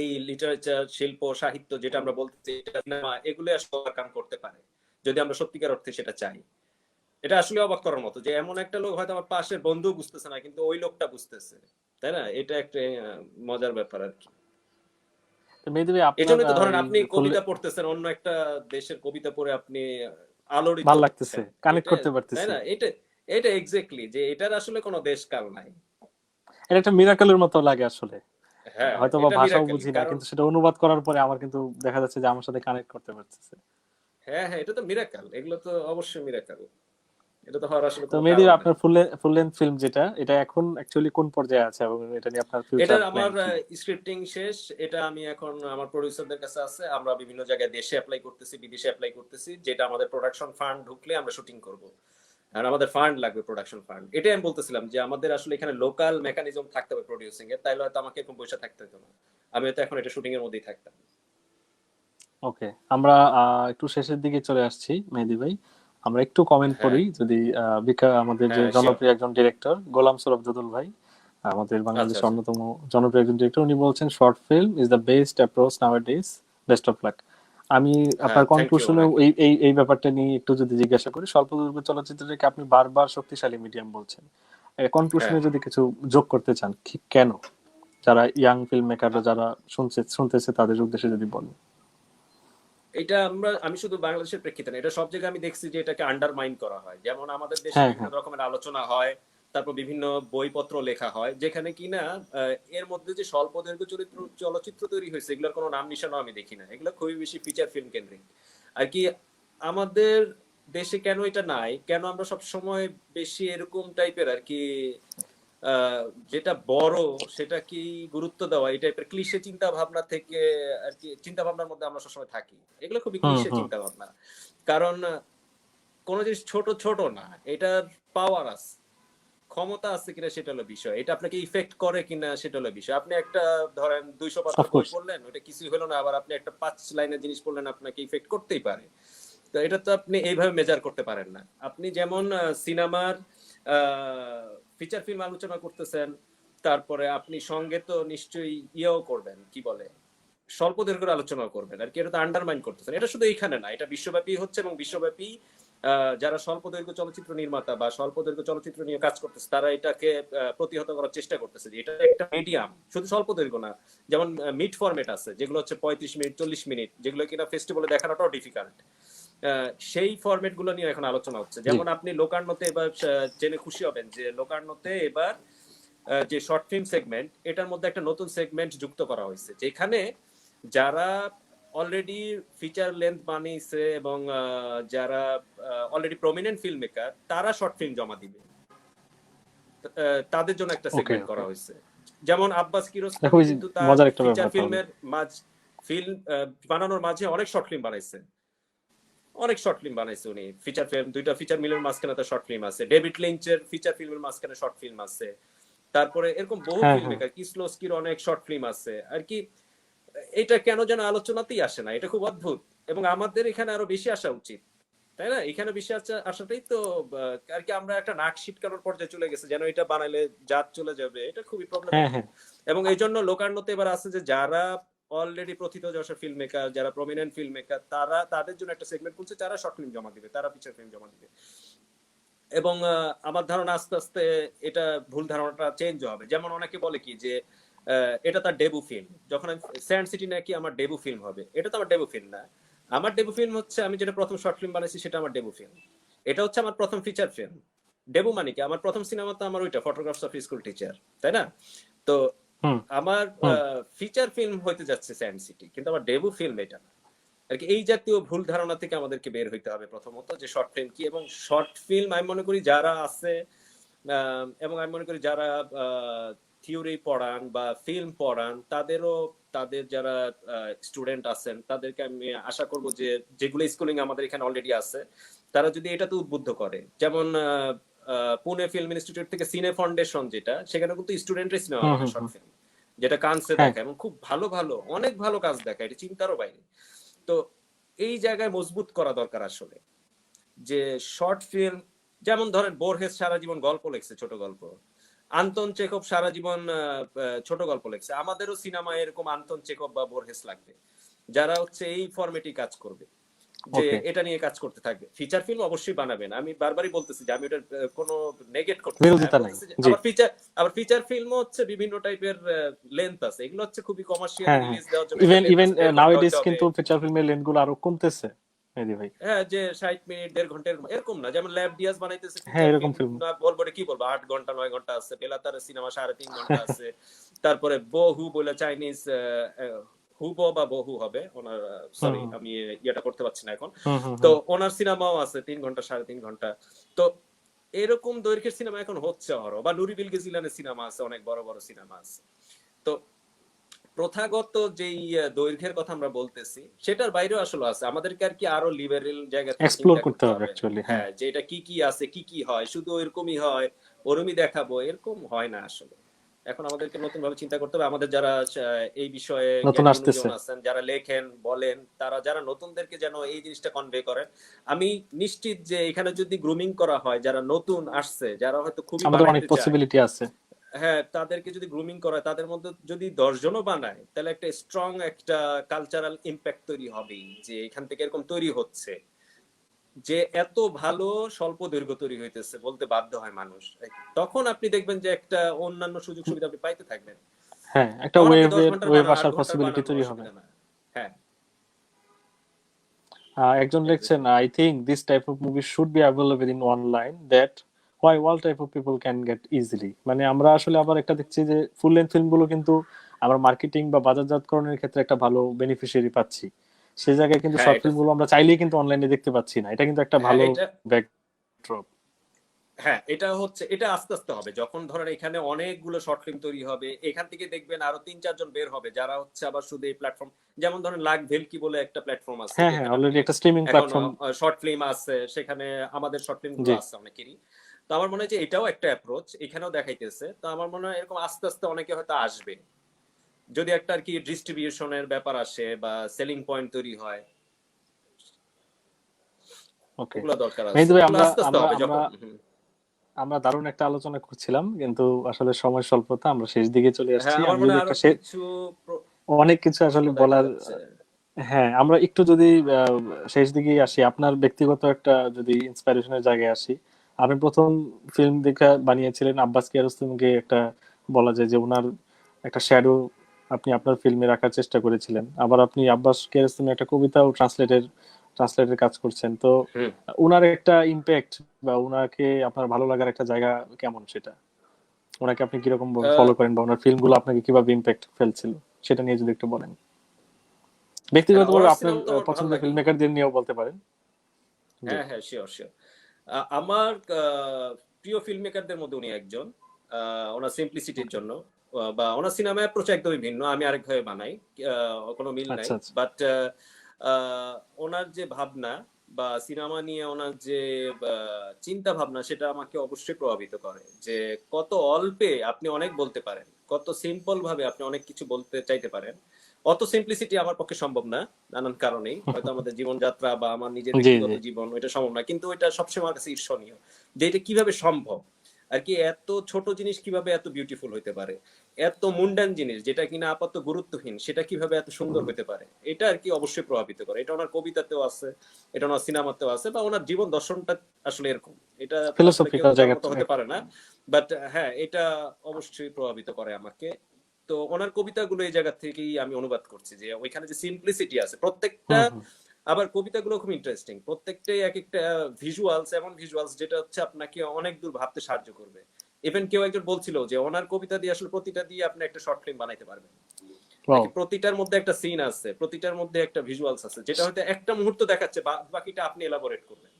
এই লিটারেচার, শিল্প, সাহিত্য যেটা আমরা বলতেছি, সিনেমা, এগুলো আসলে ওভারকাম করতে পারে, যদি আমরা সত্যিকার অর্থে সেটা চাই। এটা আসলে অবাক করার মতো যে এমন একটা লোক হয়তো আমার পাশের বন্ধু বুঝতেছে না, কিন্তু ওই লোকটা বুঝতেছে। তাই না? এটা একটা মজার ব্যাপার আর কি। তো মেহেদী ভাই, এই আপনার জন্যই তো ধরেন এই আপনি ফুল কবিতা পড়তেছেন, অন্য একটা দেশের কবিতা পড়ে আপনি আলোড়িত ভাল লাগতেছে, হচ্ছেন। কানেক্ট এটা, করতে তাই পারতেছি। না? এটা এটা এক্স্যাক্টলি, যে এটার আসলে কোনো দেশ কাল নাই। এটা একটা মিরাকেলের মতো লাগে আসলে। হ্যাঁ, হয়তো বা এটা ভাষাও মিরাকেল, বুঝি না, কারণ কিন্তু সেটা অনুবাদ করার পরে আমার কিন্তু দেখা যাচ্ছে যে আমার সাথে কানেক্ট করতে পারতেছে। হ্যাঁ, হ্যাঁ, এটা তো মিরাকেল, এগুলো তো অবশ্যই মিরাকেল। এটা তো হওয়ার আসলে তো কোনো মেহেদী কারণ ভাই, নাই। আপনার ফুল লেন্থ ফিল্ম যেটা, এটা এখন অ্যাকচুয়ালি কোন পর্যায়ে আছে এবং এটা নিয়ে আপনার এটা ফিউচার প্ল্যান আমার কি? স্ক্রিপ্টিং শেষ। এটা আমি এখন আমার প্রডিউসারদের কাছে আছে, আমরা বিভিন্ন জায়গায় দেশে অ্যাপ্লাই করতেছি, বিদেশে অ্যাপ্লাই করতেছি, যেটা আমাদের প্রোডাকশন ফান্ড ঢুকলে আমরা শুটিং করব। আর আমাদের ফান্ড লাগবে, প্রোডাকশন ফান্ড। এটাই আমি বলতেছিলাম যে আমাদের আসলে এখানে লোকাল মেকানিজম থাকতে হবে প্রোডিউসিং এর, তাইলে হয়তো আমাকে এরকম পয়সা থাকতে হতো না, আমি হয়তো এখন এটা শুটিং এর মধ্যেই থাকতাম। ওকে, আমরা একটু শেষের দিকে চলে আসছি মেহেদী ভাই। আমরা একটু কমেন্ট হ্যাঁ, পড়ি যদি আমাদের যে হ্যাঁ, শিওর। জনপ্রিয় একজন ডিরেক্টর গোলাম সরফ জদুল ভাই, আমাদের আচ্ছা, বাংলাদেশের আচ্ছা। অন্যতম জনপ্রিয় একজন ডিরেক্টর, উনি বলছেন short film is the best approach now days, best of luck. আমি হ্যাঁ, আপনার থ্যাংক ইউ কনক্লুশনে ওনাকে। এই ব্যাপারটা নিয়ে একটু যদি জিজ্ঞাসা করি, স্বল্প দৈর্ঘ্য চলচ্চিত্রটাকে আপনি বারবার শক্তিশালী মিডিয়াম বলছেন, হ্যাঁ, কনক্লুশনে যদি কিছু যোগ করতে চান, কেন, যারা ইয়াং ফিল্ম মেকাররা আ- যারা শুনতেছে তাদের উদ্দেশ্যে যদি বলেন। এটা আমি শুধু বাংলাদেশের প্রেক্ষিতে না, এটা সব জায়গায় আমি দেখছি যে এটাকে আন্ডারমাইন করা হয়। যেমন আমাদের দেশে হ্যাঁ, বিভিন্ন হ্যাঁ। রকমের আলোচনা হয়, তারপর বিভিন্ন বইপত্র লেখা হয়, যেখানে কিনা এর মধ্যে যে স্বল্প দৈর্ঘ্য চলচ্চিত্র তৈরি হয়েছে এগুলোর কোনো নাম নিশানাও আমি দেখি না, এগুলো খুবই বেশি ফিচার ফিল্ম কেন্দ্রিক আর কি। আমাদের দেশে কেন এটা নাই, কেন আমরা সব সময় বেশি এরকম টাইপের আর কি, আহ, যেটা বড় সেটা কি গুরুত্ব দেওয়া, এই টাইপের ক্লিশে চিন্তা ভাবনা থেকে আর কি, চিন্তা ভাবনার মধ্যে আমরা সবসময় থাকি। এগুলো খুবই হুম, ক্লিশে হুম। চিন্তা ভাবনা। কারণ কোন জিনিস ছোট ছোট না, এটার পাওয়ার আছে, ক্ষমতা আছে কিনা সেটা হলো বিষয়, এটা আপনাকে ইফেক্ট করে কিনা সেটা হলো বিষয়। আপনি একটা ধরেন 200 পাতার বই অফকোর্স। পড়লেন, ওটা কিছুই হলো না, আবার আপনি একটা 5 লাইনের জিনিস পড়লেন, আপনাকে ইফেক্ট করতেই পারে। তো এটা তো আপনি এইভাবে মেজার করতে পারেন না। আপনি যেমন সিনেমার ফিচার ফিল্ম আলোচনা করতেছেন, তারপরে আপনি সঙ্গে তো নিশ্চয়ই ইয়েও করবেন, কি বলে, স্বল্প দৈর্ঘ্যের আলোচনা করবেন আর কি। এটা তো আন্ডারমাইন করতেছেন। এটা শুধু এইখানে না, এটা বিশ্বব্যাপী হচ্ছে, এবং বিশ্বব্যাপী যারা স্বল্প দৈর্ঘ্য চলচ্চিত্র নির্মাতা বা স্বল্প দৈর্ঘ্য চলচ্চিত্র নিয়ে কাজ করতেছে তারা এটাকে প্রতিহত করার চেষ্টা করতেছে, যে এটা একটা মিডিয়াম, শুধু স্বল্প দৈর্ঘ্য না। যেমন মিড ফরম্যাট আছে যেগুলো হচ্ছে 35 মিনিট, 40 মিনিট, যেগুলো কিনা ফেস্টিভ্যালে দেখানোটাও ডিফিকাল্ট। সেই ফরম্যাট গুলো নিয়ে এখন আলোচনা হচ্ছে। জি। যেমন আপনি লোকার্ণতে এবার জেনে খুশি হবেন যে লোকার্ণতে এবার যে শর্ট ফিল্ম সেগমেন্ট, এটার মধ্যে একটা নতুন সেগমেন্ট যুক্ত করা হয়েছে, যেখানে যারা অলরেডি ফিচার লেন্থ বানিয়েছে এবং যারা অলরেডি প্রমিনেন্ট ফিল্ম মেকার, তারা শর্ট ফিল্ম জমা দিবে। তাদের জন্য একটা ওকে, সেগমেন্ট ওকে। করা হয়েছে। যেমন আব্বাস খুবই কিরোস্তামি কিন্তু তার মজার একটা ফিচার ব্যাপার তাহলে। ফিল্মের ফিল্ম বানানোর মাঝে অনেক শর্ট ফিল্ম বানাইছে, অনেক শর্ট ফিল্ম বানাইছে উনি। ফিচার ফিল্ম, দুইটা ফিচার মিলের মাঝখানে তার শর্ট ফিল্ম আছে, ডেভিড লিঞ্চের ফিচার ফিল্মের মাঝখানে শর্ট ফিল্ম আছে, তারপরে এরকম বহু হ্যাঁ, ফিল্ম হ্যাঁ। মেকার, কিসলোস্কির অনেক শর্ট ফিল্ম আছে আর কি। এটা কেন যেন আলোচনাতেই আসে না, এটা খুব অদ্ভুত। এবং আমাদের এখানে আরো বেশি আসা উচিত, তাই না? এখানে বেশি আসাটাই তো আর কি। আমরা একটা নাক সিটকানোর পর্যায়ে চলে গেছে, যেন এটা বানাইলে জাত চলে যাবে, এটা খুবই হ্যাঁ, প্রবলেমেটিক। হ্যাঁ। এবং এই জন্য লোকার্ণতে এবার আছে যে যারা অলরেডি প্রথিতযশা ফিল্ম মেকার, যারা প্রমিনেন্ট ফিল্ম মেকার, তারা তাদের জন্য একটা সেগমেন্ট খুলছে, যারা শর্ট ফিল্ম জমা দিবে, তারা ফিচার ফিল্ম জমা দিবে। এবং আমার ধারণা আস্তে আস্তে এটা ভুল ধারণাটা চেঞ্জ হবে। যেমন অনেকে বলে কি যে এটা তার ডেবু ফিল্ম, যখন আমি স্যান্ড সিটি নাকি আমার ডেবু ফিল্ম হবে, এটা তো আমার ডেবু ফিল্ম না। আমার ডেবু ফিল্ম হচ্ছে আমি যেটা প্রথম শর্ট ফিল্ম বানাইছি সেটা আমার ডেবু ফিল্ম। এটা হচ্ছে আমার প্রথম ফিচার ফিল্ম। ডেবু মানে কি, আমার প্রথম সিনেমা তো আমার ওইটা ফটোগ্রাফস অফ স্কুল টিচার, তাই না? তো হুম, আমার হুম। ফিচার ফিল্ম হইতে যাচ্ছে স্যান্ড সিটি, কিন্তু আমার ডেবু ফিল্ম এটা না আর কি। এই জাতীয় ভুল ধারণা থেকে আমাদেরকে বের হইতে হবে প্রথমত, যে শর্ট ফিল্ম কি। এবং শর্ট ফিল্ম আমি মনে করি যারা আছে, এবং আমি মনে করি যারা থিওরি পড়ান বা ফিল্ম পড়ান, তাদেরও তাদের যারা স্টুডেন্ট আছেন তাদেরকে আমি আশা করব যে যেগুলো স্কুলিং আমাদের এখানে অলরেডি আছে তারা যদি এটাতে উদ্বুদ্ধ করে, যেমন পুনে ফিল্ম ইনস্টিটিউট থেকে সিনে ফাউন্ডেশন, যেটা সেখানে কিন্তু স্টুডেন্টরাই সিনেমা হুম হুম বানায়, শর্ট হুম। ফিল্ম, যেটা কানসে হ্যাঁ। দেখায় এবং খুব ভালো ভালো অনেক ভালো কাজ দেখায়, এটা চিন্তারও বাইরে। তো এই জায়গায় মজবুত করা দরকার আসলে, যে শর্ট ফিল্ম, যেমন ধরেন বোরহেস সারা জীবন গল্প লিখছে, ছোট গল্প। আন্তন চেখভ সারা জীবন ছোট গল্প লিখছে। আমাদেরও সিনেমায় এরকম আন্তন চেখভ বা বোরহেস লাগবে, যারা হচ্ছে এই ফরম্যাটই কাজ করবে, যে ওকে। এটা নিয়ে কাজ করতে থাকবে। ফিচার ফিল্ম অবশ্যই বানাবেন, আমি বারবারই বলতেছি যে আমি ওটার কোনো নেগেট করতেছি না, আমি বিরোধিতা নাই। বলতেছি যে জি। আবার ফিচার ফিল্মও হচ্ছে বিভিন্ন টাইপের লেন্থ আছে, এগুলো হচ্ছে খুবই কমার্শিয়ালি হ্যাঁ হ্যাঁ। রিলিজ দেওয়ার জন্য একটা ইভেন লেন্থ ইভেন আছে, 1.5 ঘন্টা নাওএডেজ হইতে হবে। কিন্তু ফিচার ফিল্মের লেন্থ গুলো আরো কমতেছে মেহেদী ভাই। হ্যাঁ, যে 60 মিনিট 1.5 ঘন্টা এরকম না, যেমন ল্যাব ডিয়াস বানাইতেছে হ্যাঁ ফিচার এরকম ফিল্ম, ফিল্ম। না বলবো কি বলবো, 8 ঘন্টা 9 ঘন্টা আছে। বেলাতারের সিনেমা 3.5 ঘন্টা আছে। তারপরে বহু বলে চাইনিজ, হুবো বা বহু হবে ওনার, হুম সরি হুম আমি ইয়েটা করতে পারছি না এখন। হুম হুম তো হুম। ওনার সিনেমাও আছে 3 ঘন্টা 3.5 ঘন্টা। তো এরকম দৈর্ঘ্যের সিনেমা এখন হচ্ছে আরো, বা নুরি বিলকে জিলানের সিনেমা আছে, অনেক বড় বড় সিনেমা আছে। তো প্রথাগত যেই দৈর্ঘ্যের কথা আমরা বলতেছি সেটার বাইরেও আসলে আছে, আমাদেরকে আর কি আরো লিবারেল জায়গা থেকে এক্সপ্লোর চিন্তা করতে করতে হবে হবে। অ্যাকচুয়ালি, হ্যাঁ। হ্যাঁ, যে এটা কি কি আছে, কি কি হয়, শুধু এরকমই হয়, ওরমই দেখাবো, এরকম হয় না আসলে। এখন আমাদেরকে নতুন ভাবে চিন্তা করতে হবে। আমাদের যারা এই বিষয়ে নতুন জ্ঞানী আসতেছে। গুণীজন আছেন, যারা লেখেন বলেন, তারা যারা নতুনদেরকে যেন এই জিনিসটা কনভে করেন। আমি নিশ্চিত যে এখানে যদি গ্রুমিং করা হয়, যারা নতুন আসছে, যারা হয়তো খুবই আমাদের অনেক বানাইতে চায়, পসিবিলিটি আছে। হ্যাঁ, তাদেরকে যদি গ্রুমিং করা, তাদের মধ্যে যদি 10 জনও বানায়, তাহলে একটা স্ট্রং একটা কালচারাল ইম্প্যাক্ট তৈরি হবেই, যে এখান থেকে এরকম তৈরি হচ্ছে, যে এত ভালো স্বল্প দৈর্ঘ্য তৈরি হইতেছে বলতে বাধ্য হয় মানুষ। তখন আপনি দেখবেন যে একটা অন্যান্য সুযোগ সুবিধা আপনি পাইতে থাকবেন। হ্যাঁ, একটা তখন আপনি দশ ওয়েভের ঘন্টার ওয়েভ বানান, আট আসার ঘন্টার পসিবিলিটি বানান, তৈরি হবে। অসুবিধা না। হ্যাঁ, একজন লিখছেন, exactly. I think this type of movie should be available in online that why all type of people can get easily. মানে আমরা আসলে আবার একটা দেখছি যে ফুল লেন্থ ফিল্মগুলো কিন্তু আমরা মার্কেটিং বা বাজারজাতকরণের ক্ষেত্রে একটা ভালো বেনিফিশিয়ারি পাচ্ছি। সেই জায়গায় কিন্তু হ্যাঁ শর্ট এটা, ফিল্মগুলো আমরা চাইলেই কিন্তু অনলাইনে দেখতে পাচ্ছি না। এটা কিন্তু একটা হ্যাঁ ভালো এটা, ব্যাকড্রপ। হ্যাঁ এটা হচ্ছে, এটা আস্তে আস্তে হবে। যখন ধরেন এখানে অনেকগুলো শর্ট ফিল্ম তৈরি হবে, এখান থেকে দেখবেন আরো 3-4 জন বের হবে, যারা হচ্ছে আবার শুধু এই প্ল্যাটফর্ম, যেমন ধরেন লাগ ভেলকি বলে একটা প্ল্যাটফর্ম আছে, হ্যাঁ হ্যাঁ, যেখানে অলরেডি আপনি একটা স্ট্রিমিং এখন প্ল্যাটফর্ম। শর্ট ফিল্ম আছে, সেখানে আমাদের শর্ট ফিল্ম গুলো জি। আছে অনেকেরই। তো আমার মনে হয় যে এটাও একটা অ্যাপ্রোচ, এখানেও দেখাইতেছে। তো আমার মনে হয় এরকম আস্তে আস্তে অনেকে হয়তো আসবে, যদি একটা আর কি ডিস্ট্রিবিউশনের ব্যাপার আসে বা সেলিং পয়েন্ট তৈরি হয়, ওকে। ওগুলো দরকার আছে, মেহেদী ভাই, ওগুলো আমরা আস্তে আস্তে আমরা হবে আমরা যখন। আমরা দারুণ একটা আলোচনা করছিলাম, কিন্তু আসলে সময় স্বল্পতা, আমরা শেষ দিকে চলে হ্যাঁ, আসছি। আমার আমি মনে যদি হয় আরো একটা কিছু অনেক কিছু প্রশ্ন আসলে দেখা বলার, যাচ্ছে। হ্যাঁ আমরা একটু যদি শেষ দিকে আসি, আপনার ব্যক্তিগত একটা যদি ইন্সপিরেশনের জায়গায় আসি। আপনি প্রথম ফিল্ম দেখা বানিয়েছিলেন আব্বাস কিয়ারোস্তামিকে, একটা বলা যায় যে ওনার একটা শ্যাডো আপনি আপনার ফিল্মে রাখার চেষ্টা করেছিলেন। আবার আপনি আব্বাস কিয়ারোস্তামির একটা কবিতাও ট্রান্সলেটের কাজ করছেন। তো হুম। ওনার একটা ইম্প্যাক্ট বা ওনাকে আপনার ভালো লাগার একটা জায়গা কেমন, সেটা ওনাকে আপনি কিরকম ভাবে আহ, ফলো করেন, বা ওনার ফিল্মগুলো আপনাকে কিভাবে ইম্প্যাক্ট ফেলছিল, সেটা নিয়ে যদি একটু বলেন। হ্যাঁ, ব্যক্তিগতভাবে ওনার আপনার সিনেমা তো আমার ভালো পছন্দের লাগে। ফিল্ম মেকারদের নিয়েও বলতে পারেন। জি। হ্যাঁ হ্যাঁ, শিওর শিওর। আমার প্রিয় ফিল্ম মেকারদের মধ্যে উনি একজন। ওনার সিম্পলিসিটির ওকে। জন্য, বা ওনার সিনেমা অ্যাপ্রোচ একদমই ভিন্ন, আমি আরেকভাবে বানাই, কোনো মিল নাই। আচ্ছা আচ্ছা। বাট ওনার যে ভাবনা বা সিনেমা নিয়ে ওনার যে চিন্তা ভাবনা, সেটা আমাকে অবশ্যই প্রভাবিত করে, যে কত অল্পে আপনি অনেক বলতে পারেন, কত সিম্পল ভাবে আপনি অনেক কিছু বলতে চাইতে পারেন। অত সিম্পলিসিটি আমার পক্ষে সম্ভব না, নানান কারণেই, হয়তো আমাদের জীবনযাত্রা বা আমার নিজের জি ব্যক্তিগত জি। জীবন, ওইটা সম্ভব না, কিন্তু ওইটা সবসময় আমার কাছে ঈর্ষণীয়, যে এটা কিভাবে সম্ভব আর কি। এত ছোট জিনিস কিভাবে এত বিউটিফুল হইতে পারে, এত মুন্ডান জিনিস যেটা কিনা আপাতত গুরুত্বহীন, সেটা কিভাবে এত সুন্দর হইতে পারে, এটা আর কি অবশ্যই প্রভাবিত করে। এটা ওনার কবিতাতেও আছে, এটা ওনার সিনেমাতেও আছে, বা ওনার জীবন দর্শনটা আসলে এরকম। এটা তো আসলে কেউ ফিলোসফিক্যাল তার জায়গা মতো হতে থেকে। পারে না, বাট হ্যাঁ, এটা অবশ্যই প্রভাবিত করে আমাকে। তো ওনার কবিতাগুলো এই জায়গা থেকেই আমি অনুবাদ করছি, যে ওইখানে যে সিম্পলিসিটি আছে প্রত্যেকটা। হুম হুম। আবার কবিতাগুলো খুব ইন্টারেস্টিং, প্রত্যেকটাই এক একটা ভিজুয়ালস, এমন ভিজুয়ালস যেটা হচ্ছে আপনাকে অনেক দূর ভাবতে সাহায্য করবে। ইভেন কেউ একজন বলছিল যে ওনার কবিতা দিয়ে আসলে প্রতিটা দিয়ে আপনি একটা শর্ট ফিল্ম বানাইতে পারবেন, ওয়াও। নাকি প্রতিটার মধ্যে একটা সিন আছে, প্রতিটার মধ্যে একটা ভিজুয়ালস আছে, যেটা হয়তো একটা মুহূর্ত দেখাচ্ছে, বাকিটা আপনি এলাবোরেট করবেন।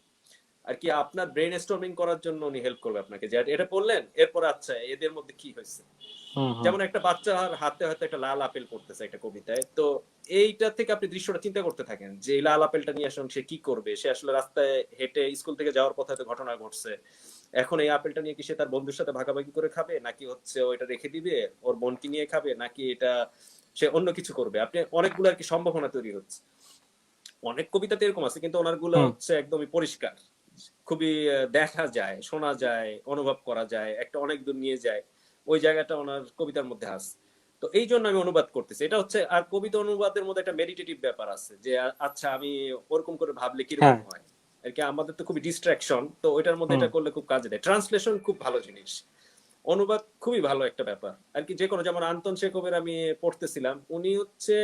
আর কি আপনার ব্রেন স্টর্মিং করার জন্য উনি হেল্প করবে আপনাকে, যে এটা বললেন এরপর আচ্ছা এদের মধ্যে কি হয়েছে। হুম হুম যেমন একটা বাচ্চার হাতে হয়তো একটা লাল আপেল পড়তেছে একটা কবিতায়, তো এইটা থেকে আপনি দৃশ্যটা চিন্তা করতে থাকেন যে এই লাল আপেলটা নিয়ে আসলে সে কি করবে, সে আসলে রাস্তায় হেঁটে স্কুল থেকে যাওয়ার পথে হয়তো ঘটনা ঘটছে, এখন এই আপেলটা নিয়ে কি সে তার বন্ধুর সাথে ভাগাভাগি করে খাবে, নাকি হচ্ছে ওইটা রেখে দিবে ওর বোনকে নিয়ে খাবে, নাকি এটা সে অন্য কিছু করবে। আপনি অনেকগুলো আর কি সম্ভাবনা তৈরি হচ্ছে। অনেক কবিতাতে এরকম আছে, কিন্তু ওনার গুলো হুম। হচ্ছে একদমই পরিষ্কার, খুবই দেখা যায়, শোনা যায়, অনুভব করা যায়, একটা অনেক দূর নিয়ে যায়, ওই জায়গাটা ওনার কবিতার মধ্যে আছে। তো এই জন্য আমি অনুবাদ করতেছি, এটা হচ্ছে। আর কবিতা অনুবাদের মধ্যে একটা মেডিটেটিভ ব্যাপার আছে, যে আচ্ছা আমি ওরকম করে ভাবলে হ্যাঁ। কিরকম হয় আর কি। আমাদের তো খুবই ডিস্ট্রাকশন, তো ওইটার মধ্যে হুম। এটা করলে খুব কাজে দেয়। ট্রান্সলেশন খুব ভালো জিনিস, অনুবাদ খুবই ভালো একটা ব্যাপার আর কি। যে কোনো, যেমন আন্তন চেকোভের আমি পড়তেছিলাম, উনি হচ্ছে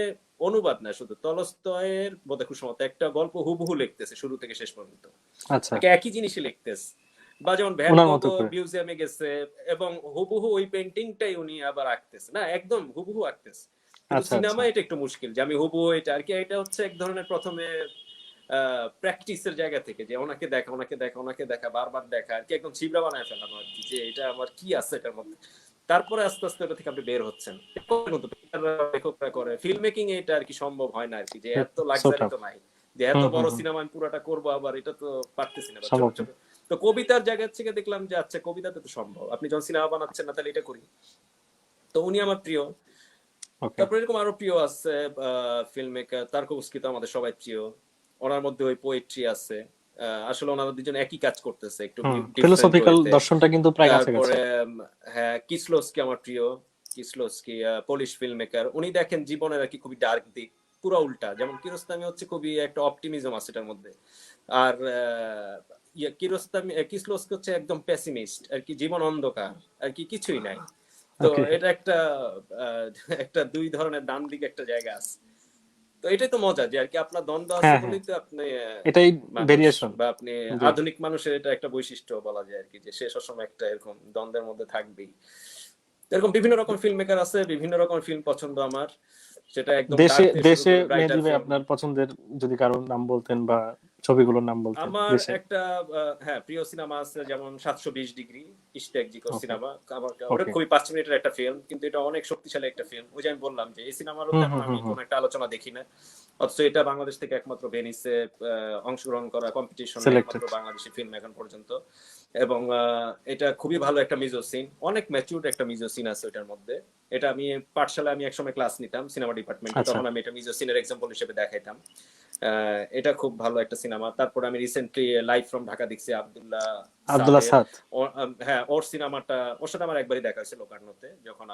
অনুবাদ না, শুধু তলস্তয়ের বোধহয় খুব সম্ভবত একটা গল্প হুবহু লিখতেছে শুরু থেকে শেষ পর্যন্ত, আচ্ছা। তাকে একই জিনিসই লিখতেছে। বা যেমন ভ্যান ওনার মতো গোগো করে। মিউজিয়ামে গেছে এবং হুবহু ওই পেন্টিংটাই উনি আবার আঁকতেছে, না একদম হুবহু আঁকতেছে। কিন্তু আচ্ছা আচ্ছা। সিনেমা এটা একটু মুশকিল, যে আমি হুবহু এটা আর কি। এটা হচ্ছে এক ধরনের প্রথমে প্র্যাকটিসের জায়গা থেকে, যে ওনাকে দেখা ওনাকে দেখা ওনাকে দেখা বারবার দেখা আর কি, একদম ছিবড়া বানায় ফেলানো আর কি, যে এটা আমার কি আছে এটার মধ্যে। তারপরে আস্তে আস্তে ওটা থেকে আপনি বের হচ্ছেন। কিন্তু লেখকরা করে ফিল্ম মেকিং এটা আর কি সম্ভব হয় না আর কি, যে এত সো লাক্সারি টাফ। তো নাই, যে এত হুম হুম বড় হুম। সিনেমা আমি পুরাটা করবো, আবার এটা তো পারতেছি না, বা ছোট সম্ভব না। ছোট। তো কবিতার জায়গা থেকে দেখলাম যে আচ্ছা কবিতাতে তো সম্ভব, আপনি যখন সিনেমা বানাচ্ছেন না তাহলে এটা করি। তো উনি আমার প্রিয়। ওকে। তারপরে এরকম আরো প্রিয় আছে ফিল্ম মেকার, তারকোভস্কি তো আমাদের সবাই প্রিয়। ওনার মধ্যে ওই পোয়েট্রি আছে। আসলে ওনারা দুজন একই কাজ করতেছে একটু হুম। ডিফারেন্ট ফিলোসফিক্যাল ওয়েতে। দর্শনটা কিন্তু প্রায় কাছাকাছি। তারপরে হ্যাঁ, কিসলোস্কি আমার প্রিয়। কিসলোস্কি পোলিশ ফিল্ম মেকার, উনি দেখেন জীবনের আর কি খুবই ডার্ক দিক, পুরো উল্টা। যেমন কিরোস্তামি হচ্ছে খুবই একটা অপটিমিজম আছে এটার মধ্যে। আর কিরোস্তামি কিসলোস্কি হচ্ছে একদম পেসিমিস্ট আর কি, জীবন অন্ধকার আর কি, কিছুই নাই। তো ওকে। এটা একটা আহ, একটা দুই ধরনের ডান দিকে একটা জায়গা আছে। তো এটাই তো মজা, যে আর কি আপনার দ্বন্দ্ব আছে হ্যাঁ হ্যাঁ। বলেই তো আপনি এটাই মানুষ, ভেরিয়েশন। বা আপনি জি। আধুনিক মানুষের এটা একটা বৈশিষ্ট্য বলা যায় আর কি, যে সে সবসময় একটা এরকম দ্বন্দ্বের মধ্যে থাকবেই। তো এরকম বিভিন্ন রকম ফিল্ম মেকার আছে, বিভিন্ন রকম ফিল্ম পছন্দ আমার, সেটা একদম দেশে ডার্ক থেকে শুরু দেশে করে ব্রাইটার মেহেদী ভাই ফিল্ম। আপনার পছন্দের যদি কারোর নাম বলতেন বা ছবিগুলোর নাম বলতেন আমার দেশে। একটা হ্যাঁ প্রিয় সিনেমা আছে, যেমন 720 ডিগ্রি, ইশতিয়াক জিকোর ওকে। সিনেমা। আমার ওটা ওকে। খুবই 5 মিনিটের একটা ফিল্ম, কিন্তু এটা অনেক শক্তিশালী একটা ফিল্ম। ওই যে আমি বললাম যে এই সিনেমারও হুম তেমন হুম আমি হুম হুম। কোনো একটা আলোচনা দেখি না, অথচ এটা বাংলাদেশ থেকে একমাত্র ভেনিসে অংশগ্রহণ করা কম্পিটিশনে একমাত্র সিলেক্টেড। বাংলাদেশি ফিল্ম এখন পর্যন্ত। এবং এটা খুবই ভালো একটা মিউজিক সিন, অনেক ম্যাচিউরড একটা মিউজিক সিন আছে ওটার মধ্যে। এটা আমি পাঠশালায় আমি একসময় ক্লাস নিতাম সিনেমা ডিপার্টমেন্টে, আচ্ছা। তখন আমি এটা মিউজিক সিনের এক্সাম্পল হিসেবে দেখাইতাম। এটা খুব ভালো একটা সিনেমা। তারপর আমি রিসেন্টলি লাইভ ফ্রম ঢাকা দেখছি আব্দুল্লাহ আব্দুল্লাহ সাদের। সাদ। হ্যাঁ, ওর সিনেমাটা ওর সাথে আমার একবারই দেখা হয়েছিল লোকার্নোতে, যখন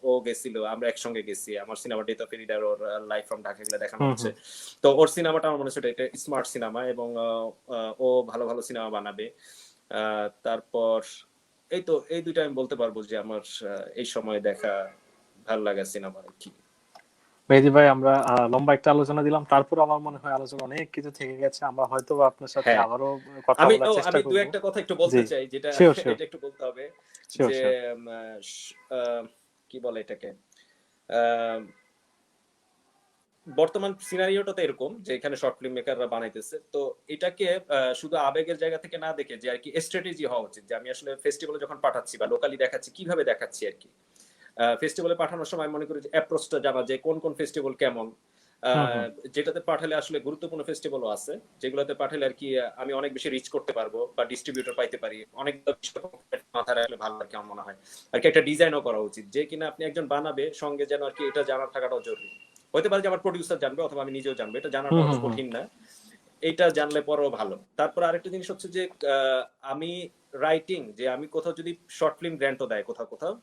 ও গেছিল, আমরা একসঙ্গে গেছি। আমার সিনেমা ডেথ অফ এরিডার ওর লাইভ ফ্রম ঢাকা গুলো দেখানো হুম হচ্ছে। হুম। তো ওর সিনেমাটা আমার মনে হচ্ছে এটা স্মার্ট সিনেমা, এবং ও ভালো ভালো সিনেমা বানাবে। তারপর এই তো এই দুইটা আমি বলতে পারবো যে আমার এই সময় দেখা ভাল লাগা সিনেমা আর কি। মেহেদী ভাই আমরা লম্বা একটা আলোচনা দিলাম, তারপর আমার মনে হয় আলোচনা অনেক কিছু থেকে গেছে, আমরা হয়তো বা আপনার সাথে হ্যাঁ, আবারও কথা বলার চেষ্টা আমি দু করব। একটা কথা একটু জি। বলতে চাই, যেটা শিওর শিওর। এটা একটু বলতে হবে। শিওর যে শিওর। উম, আহ, স- আহ, কি বলে এটাকে, আহ, বর্তমান সিনারিওটা তো এরকম যে এখানে শর্ট ফিল্ম মেকাররা বানাইতেছে, তো এটাকে শুধু আবেগের জায়গা থেকে না দেখে, যে আর কি স্ট্র্যাটেজি হওয়া উচিত, যে আমি আসলে ফেস্টিভ্যালে যখন পাঠাচ্ছি বা লোকালি দেখাচ্ছি কিভাবে দেখাচ্ছি আর কি। ফেস্টিভ্যালে পাঠানোর সময় মনে করি যে অ্যাপ্রোচটা জানা, যে কোন কোন ফেস্টিভ্যাল কেমন। হুম হুম। যেটাতে পাঠালে আসলে গুরুত্বপূর্ণ ফেস্টিভ্যালও আছে, যেগুলোতে পাঠালে আর কি আমি অনেক বেশি রিচ করতে পারবো বা ডিস্ট্রিবিউটর পাইতে পারি, অনেক মাথায় রাখলে ভালো আর কি আমার মনে হয়। আর কি একটা ডিজাইনও করা উচিত, যে কিনা আপনি একজন বানাবে সঙ্গে যেন আর কি এটা জানার থাকাটাও জরুরি। হতে পারে যে আমার প্রডিউসার জানবে অথবা আমি নিজেও জানবো, এটা জানাটা হুম অত হুম হুম। কঠিন না। এটা জানলে পরেও ভালো। তারপর আরেকটা জিনিস হচ্ছে যে আমি রাইটিং, যে আমি কোথাও যদি শর্ট ফিল্ম গ্র্যান্টও দেয়, কোথাও কোথাও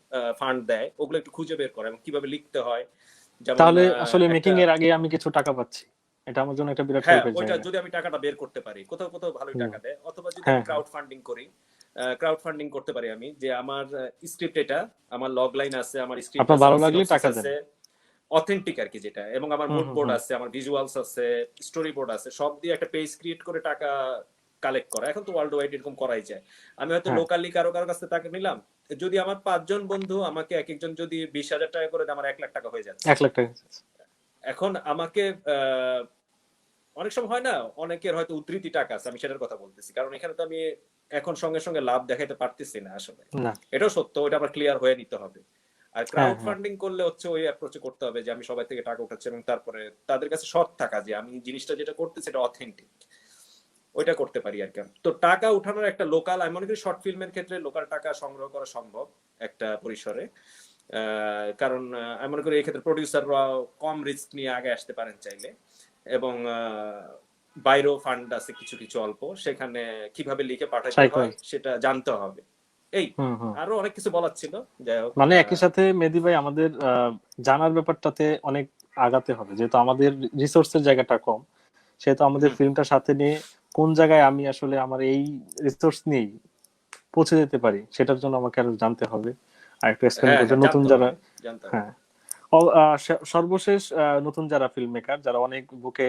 ফান্ড দেয়, ওগুলো একটু খুঁজে বের করা এবং কিভাবে লিখতে হয়। যেমন তাহলে আসলে একটা মেকিং এর আগে আমি কিছু টাকা পাচ্ছি, এটা আমার জন্য একটা বিরাট হ্যাঁ, হেল্পের ওইটা জায়গা। যদি আমি টাকাটা বের করতে পারি, কোথাও কোথাও ভালোই হুম। টাকা দেয়, অথবা যদি আমি হ্যাঁ হ্যাঁ। ক্রাউড ফান্ডিং করি। ক্রাউড ফান্ডিং করতে পারি আমি, যে আমার স্ক্রিপ্ট এটা, আমার লগ লাইন আছে, আমার স্ক্রিপ্ট আপনার আছে, ভালো আমার লাগলে সিনপসিস টাকা দেন। আছে, অথেন্টিক আর কি যেটা, এবং আমার হুম মুড হুম বোর্ড হুম। আছে, আমার ভিজুয়ালস আছে, স্টোরি বোর্ড আছে, সব দিয়ে একটা পেজ ক্রিয়েট করে টাকা কালেক্ট করা। এখন তো ওয়ার্ল্ড ওয়াইড এরকম করাই যায়। আমি হয়তো হ্যাঁ। লোকালি কারো কারো কাছ থেকে টাকা নিলাম, যদি আমার 5 জন বন্ধু আমাকে এক একজন যদি 20,000 টাকা করে দেয়, আমার 1 লাখ টাকা হয়ে যাচ্ছে। 1 লাখ টাকা। এখন আমাকে অনেক সময় হয় না, অনেকের হয়তো উদ্ধৃতি টাকা আছে, আমি সেটার কথা বলতেছি, কারণ এখানে তো আমি এখন সঙ্গে সঙ্গে লাভ দেখাইতে পারতেছি না আসলে। না। এটাও সত্য, ওইটা আবার ক্লিয়ার হয়ে নিতে হবে। আর হ্যাঁ, ক্রাউড হ্যাঁ। ফান্ডিং করলে হচ্ছে ওই অ্যাপ্রোচে করতে হবে যে আমি সবাই থেকে টাকা উঠাচ্ছি, এবং তারপরে তাদের কাছে সৎ থাকা যে আমি জিনিসটা যেটা করতেছি এটা অথেন্টিক, ওইটা করতে পারি আর কি। তো টাকা উঠানোর একটা লোকাল, আমি মনে করি শর্ট ফিল্মের ক্ষেত্রে লোকাল টাকা সংগ্রহ করা সম্ভব একটা পরিসরে। কারণ আমি মনে করি এই ক্ষেত্রে প্রডিউসাররা কম রিস্ক নিয়ে আগে আসতে পারেন চাইলে, এবং বাইরেও ফান্ড আছে কিছু কিছু অল্প, সেখানে কিভাবে লিখে পাঠাইতে হয় সাইকোয়েন্স। সেটা জানতে হবে। এই হুম, হুম। আরো অনেক কিছু বলার ছিল, যাই হোক। মানে একই সাথে মেহেদী ভাই আমাদের জানার ব্যাপারটাতে অনেক আগাতে হবে, যেহেতু আমাদের রিসোর্সের জায়গাটা কম, সেহেতু আমাদের হুম, ফিল্মটা সাথে নিয়ে কোন জায়গায় আমি আসলে আমার এই রিসোর্স নিয়েই পৌঁছে যেতে পারি সেটার জন্য আমাকে আরো জানতে হবে, আর একটু এক্সপ্লেন হ্যাঁ করতে হ্যাঁ, নতুন জানতে যারা। হবে, জানতে হবে। হ্যাঁ। সর্বশেষ নতুন যারা ফিল্ম মেকার, যারা অনেক বুকে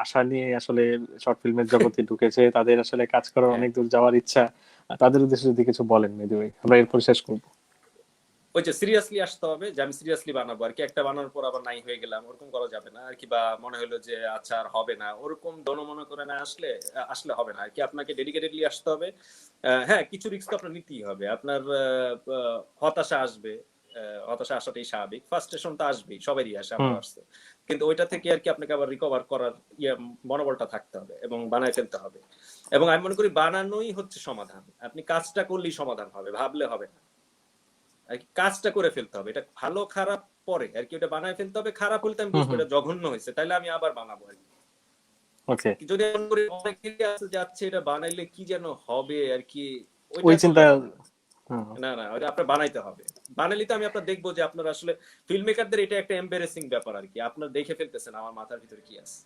আশা নিয়ে আসলে শর্ট ফিল্মের জগতে ঢুকেছে, তাদের আসলে কাজ করার হ্যাঁ, অনেক দূর যাওয়ার ইচ্ছা, তাদের উদ্দেশ্যে যদি কিছু বলেন মেহেদী ভাই, আমরা এরপর শেষ করবো। ওই যে সিরিয়াসলি আসতে হবে যে আমি সিরিয়াসলি বানাবো আর কি, একটা বানানোর পর আবার নাই হয়ে গেলাম ওরকম করা যাবে না আর কি, বা মনে হলো যে আচ্ছা আর হবে না, ওরকম দন মনে করে না আসলে আসলে হবে না আর কি। আপনাকে ডেডিকেটেডলি আসতে হবে। হ্যাঁ, কিছু রিস্ক তো আপনার নিতেই হবে, আপনার হতাশা আসবে, হতাশা আসাটাই স্বাভাবিক, ফার্স্ট্রেশন তো আসবেই, সবারই আসে, হুম, আমারও আসছে। কিন্তু ওইটা থেকে আর কি আপনাকে আবার রিকভার করার মনোবলটা থাকতে হবে এবং বানায় ফেলতে হবে। এবং আমি মনে করি বানানোই হচ্ছে সমাধান, আপনি কাজটা করলেই সমাধান হবে, ভাবলে হবে না আর কি, কাজটা করে ফেলতে হবে। এটা ভালো খারাপ পরে আর কি, ওটা বানায় ফেলতে হবে, খারাপ হলে তো আমি হুম, বুঝবো হুম। এটা জঘন্য হয়েছে, তাইলে আমি আবার বানাবো আর ওকে। কি। যদি এমন করে অনেকেরই আছে যাচ্ছে এটা বানাইলে কি যেন হবে আর কি, ওইটা ওই করলে চিন্তা। হবে না। হুম, না না, ওটা আপনার বানাইতে হবে। বানাইলে তো আমি আপনার দেখবো যে আপনার আসলে ফিল্ম মেকারদের এটা একটা এম্বারেসিং ব্যাপার আর কি, আপনার দেখে ফেলতেছেন আমার মাথার ভিতরে কি আছে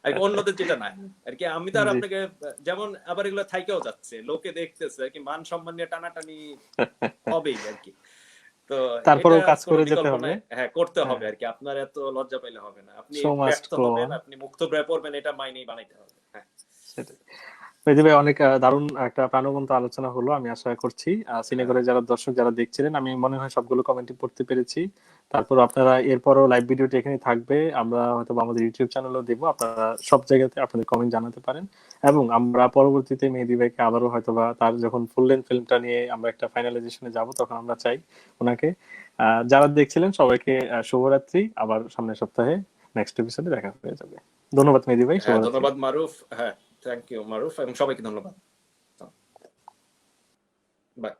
আর কি, অন্যদের যেটা নাই আর কি। আমি তো আর জি। আপনাকে যেমন আবার এগুলো থাইকেও যাচ্ছে, লোকে দেখতেছে আর কি, মান সম্মান নিয়ে টানাটানি হবেই আর কি। তো এটা তারপরেও কাজ কোনো করে যেতে বিকল্প হবে। নাই, হ্যাঁ করতে হ্যাঁ। হবে আর কি। আপনার এত লজ্জা পাইলে হবে না, আপনি শো মাস্ট ব্যর্থ গো হবেন, অন। আপনি মুক্ত হয়ে পড়বেন, এটা মাইনেই বানাইতে হবে। হ্যাঁ, সেটাই। মেহেদী ভাই, অনেক দারুণ একটা প্রাণবন্ত আলোচনা হলো। আমি আশা করছি হ্যাঁ, সিনেগরের যারা দর্শক যারা দেখছিলেন, আমি মনে হয় সবগুলো কমেন্টই পড়তে পেরেছি। তারপর আপনারা এরপরও লাইভ ভিডিওটি এখানে থাকবে, আমরা হয়তো বা আমাদের ইউটিউব চ্যানেলও দেবো, আপনারা সব জায়গাতে আপনাদের কমেন্ট জানাতে পারেন। এবং আমরা পরবর্তীতে মেহেদী ভাইকে আবারও হয়তো বা তার যখন ফুল লেন্থ ফিল্মটা নিয়ে আমরা একটা ফাইনালাইজেশনে যাব, তখন আমরা চাই ওনাকে। যারা দেখছিলেন সবাইকে শুভরাত্রি, আবার সামনের সপ্তাহে নেক্সট এপিসোডে দেখা হয়ে যাবে। ধন্যবাদ মেহেদী ভাই, হ্যাঁ শুভরাত্রি। ধন্যবাদ মারুফ। হ্যাঁ, থ্যাংক ইউ মারুফ, এবং সবাইকে ধন্যবাদ। বাই।